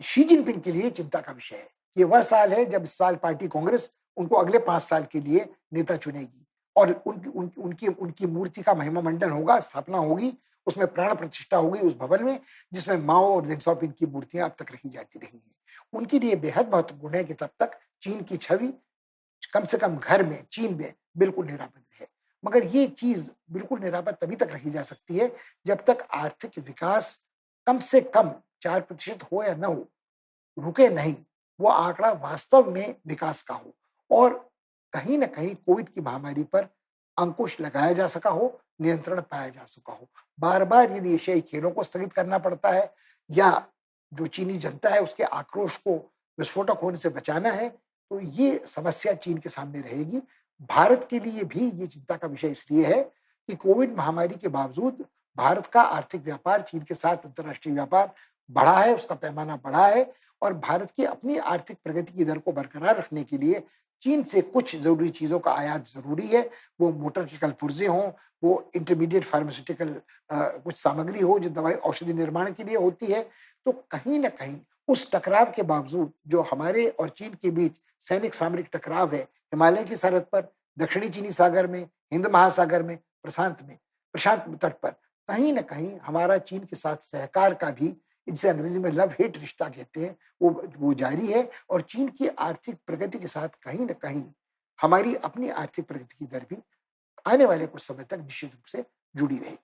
शी जिनपिंग के लिए चिंता का विषय है। ये वह साल है जब इस साल पार्टी कांग्रेस उनको अगले 5 साल के लिए नेता चुनेगी और उनकी मूर्ति का महिमा मंडन होगा, स्थापना होगी, उसमें प्राण प्रतिष्ठा होगी उस भवन में, जिसमें माओ और देंग ज़ाओपिंग की मूर्तियाँ अब तक रखी जाती रही हैं। उनके लिए बेहद महत्वपूर्ण है कि तब तक चीन की छवि कम से कम घर में, चीन में बिल्कुल निरापद रहे। मगर ये चीज़ बिल्कुल निरापद तभी तक रखी जा सकती है, जब तक आर्थिक विकास कम से कम 4% हो या ना हो, रुके नहीं, वो आंकड़ा वास्तव में विकास का हो और कहीं न कहीं कोविड की महामारी पर अंकुश लगाया जा सका हो, नियंत्रण पाया जा सका हो। बार-बार यदि एशियाई खेलों को स्थगित करना पड़ता है या जो चीनी जनता है उसके आक्रोश को विस्फोटक होने से बचाना है, तो ये समस्या चीन के सामने रहेगी। भारत के लिए भी ये चिंता का विषय इसलिए है कि कोविड महामारी के बावजूद भारत का आर्थिक व्यापार चीन के साथ अंतर्राष्ट्रीय व्यापार बढ़ा है, उसका पैमाना बढ़ा है और भारत की अपनी आर्थिक प्रगति की दर को बरकरार रखने के लिए चीन से कुछ ज़रूरी चीज़ों का आयात ज़रूरी है। वो मोटर के कल पुर्जे हों, वो इंटरमीडिएट फार्मास्यूटिकल कुछ सामग्री हो जो दवाई औषधि निर्माण के लिए होती है। तो कहीं न कहीं उस टकराव के बावजूद जो हमारे और चीन के बीच सैनिक सामरिक टकराव है, हिमालय की सरहद पर, दक्षिणी चीनी सागर में, हिंद महासागर में, प्रशांत तट पर, कहीं न कहीं हमारा चीन के साथ सहकार का भी, इसे अंग्रेजी में लव हेट रिश्ता कहते हैं, वो जारी है और चीन की आर्थिक प्रगति के साथ कहीं न कहीं हमारी अपनी आर्थिक प्रगति की दर भी आने वाले कुछ समय तक निश्चित रूप से जुड़ी रहेगी।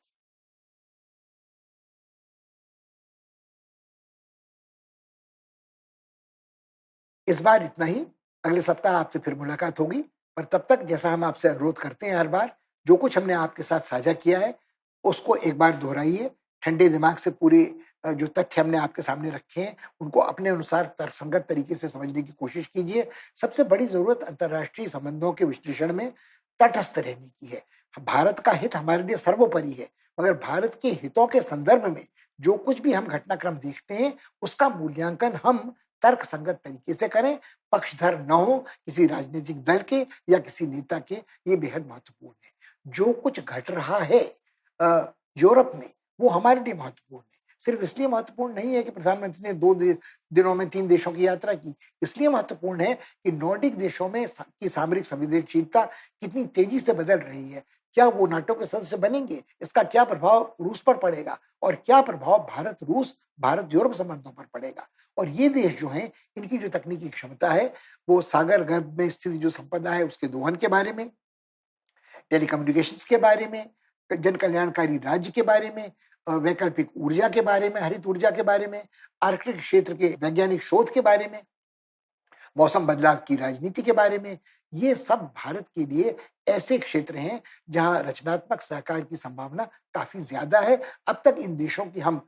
इस बार इतना ही, अगले सप्ताह आपसे फिर मुलाकात होगी, पर तब तक जैसा हम आपसे अनुरोध करते हैं हर बार, जो कुछ हमने आपके साथ साझा किया है, उसको एक बार दोहराइए, ठंडे दिमाग से पूरे जो तथ्य हमने आपके सामने रखे हैं, उनको अपने अनुसार तर्कसंगत तरीके से समझने की कोशिश कीजिए। सबसे बड़ी ज़रूरत अंतर्राष्ट्रीय संबंधों के विश्लेषण में तटस्थ रहने की है। भारत का हित हमारे लिए सर्वोपरि है, मगर भारत के हितों के संदर्भ में जो कुछ भी हम घटनाक्रम देखते हैं, उसका मूल्यांकन हम तर्कसंगत तरीके से करें, पक्षधर न हो किसी राजनीतिक दल के या किसी नेता के, ये बेहद महत्वपूर्ण है। जो कुछ घट रहा है यूरोप में, वो हमारे लिए महत्वपूर्ण है। सिर्फ इसलिए महत्वपूर्ण नहीं है कि प्रधानमंत्री ने 2 दिनों में 3 देशों की यात्रा की। इसलिए महत्वपूर्ण है कि नॉर्डिक देशों में की सामरिक संवेदनशीलता कितनी तेजी से बदल रही है। क्या वो नाटो के सदस्य बनेंगे? इसका क्या प्रभाव रूस पर पड़ेगा? और क्या प्रभाव भारत-रूस, भारत-यूरोप संबंधों पर पड़ेगा? और ये देश जो हैं, इनकी जो तकनीकी क्षमता है, वो सागर गर्भ में स्थित जो संपदा है, उसके दोहन के बारे में, टेलीकम्युनिकेशंस के बारे में, जन कल्याणकारी राज्य के बारे में, वैकल्पिक ऊर्जा के बारे में, हरित ऊर्जा के बारे में, आर्कटिक क्षेत्र के वैज्ञानिक शोध के बारे में, मौसम बदलाव की राजनीति के बारे में, ये सब भारत के लिए ऐसे क्षेत्र हैं जहां रचनात्मक सहकार की संभावना काफी ज्यादा है। अब तक इन देशों की हम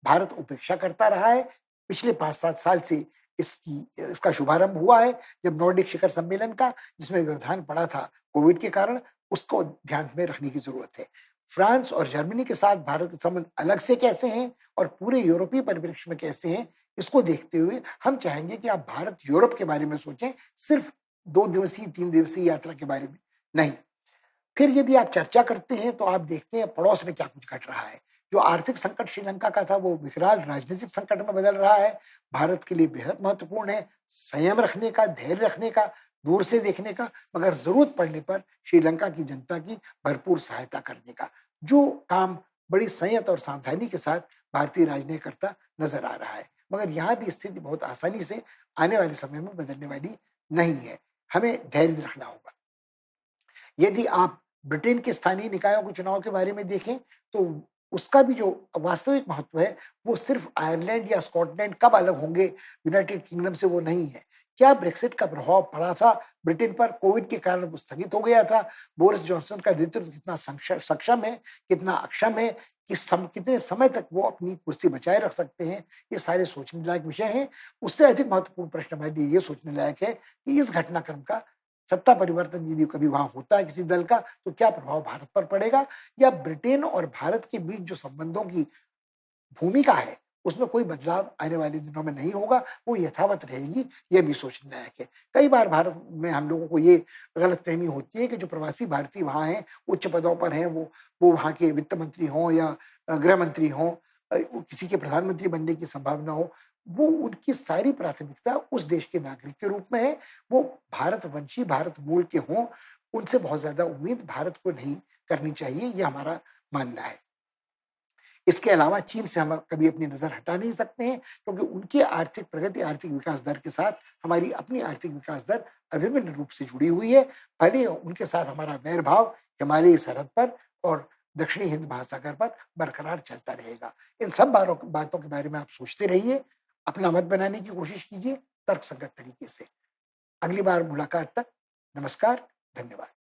भारत उपेक्षा करता रहा है। पिछले 5-7 साल से इसका शुभारंभ हुआ है जब नॉर्डिक शिखर सम्मेलन का, जिसमें व्यवधान पड़ा था कोविड के कारण, उसको ध्यान में रखने की जरूरत है। फ्रांस और जर्मनी के साथ भारत के संबंध अलग से कैसे हैं और पूरे यूरोपीय परिप्रेक्ष्य में कैसे हैं, इसको देखते हुए हम चाहेंगे कि आप भारत-यूरोप के बारे में सोचें, सिर्फ 2 दिवसीय, 3 दिवसीय यात्रा के बारे में नहीं। फिर यदि आप चर्चा करते हैं तो आप देखते हैं पड़ोस में क्या कुछ घट रहा है। जो आर्थिक संकट श्रीलंका का था वो विकराल राजनीतिक संकट में बदल रहा है। भारत के लिए बेहद महत्वपूर्ण है संयम रखने का, धैर्य रखने का, दूर से देखने का, मगर ज़रूरत पड़ने पर श्रीलंका की जनता की भरपूर सहायता करने का। जो काम बड़ी संयत और सावधानी के साथ भारतीय राजनयिक करता नज़र आ रहा है। मगर यहाँ भी स्थिति बहुत आसानी से आने वाले समय में बदलने वाली नहीं है। हमें धैर्य रखना होगा। यदि आप ब्रिटेन के स्थानीय निकायों के चुनाव के बारे में देखें, तो उसका भी जो वास्तविक महत्व है, वो सिर्फ आयरलैंड या स्कॉटलैंड कब अलग होंगे यूनाइटेड किंगडम से वो नहीं है। क्या ब्रेक्सिट का प्रभाव पड़ा था ब्रिटेन पर? कोविड के कारण वो स्थगित हो गया था। बोरिस जॉनसन का नेतृत्व कितना सक्षम है, कितना अक्षम है, कितने समय तक वो अपनी कुर्सी बचाए रख सकते हैं, ये सारे सोचने लायक विषय हैं। उससे अधिक महत्वपूर्ण प्रश्न हमारे लिए ये सोचने लायक है कि इस घटनाक्रम का सत्ता परिवर्तन यदि कभी वहां होता है किसी दल का, तो क्या प्रभाव भारत पर पड़ेगा या ब्रिटेन और भारत के बीच जो संबंधों की भूमिका है उसमें कोई बदलाव आने वाले दिनों में नहीं होगा, वो यथावत रहेगी, ये भी सोचने लायक है। कई बार भारत में हम लोगों को ये गलतफहमी होती है कि जो प्रवासी भारतीय वहाँ हैं, उच्च पदों पर हैं, वो वहाँ के वित्त मंत्री हों या गृह मंत्री हों, किसी के प्रधानमंत्री बनने की संभावना हो, वो उनकी सारी प्राथमिकता उस देश के नागरिक के रूप में है। वो भारतवंशी, भारत मूल के हों, उनसे बहुत ज़्यादा उम्मीद भारत को नहीं करनी चाहिए, ये हमारा मानना है। इसके अलावा चीन से हम कभी अपनी नज़र हटा नहीं सकते हैं, क्योंकि उनकी आर्थिक प्रगति, आर्थिक विकास दर के साथ हमारी अपनी आर्थिक विकास दर अभिन्न रूप से जुड़ी हुई है। भले उनके साथ हमारा वैर-भाव हिमालयी सरहद पर और दक्षिणी हिंद महासागर पर बरकरार चलता रहेगा। इन सब बातों के बारे में आप सोचते रहिए, अपना मत बनाने की कोशिश कीजिए तर्कसंगत तरीके से। अगली बार मुलाकात तक नमस्कार, धन्यवाद।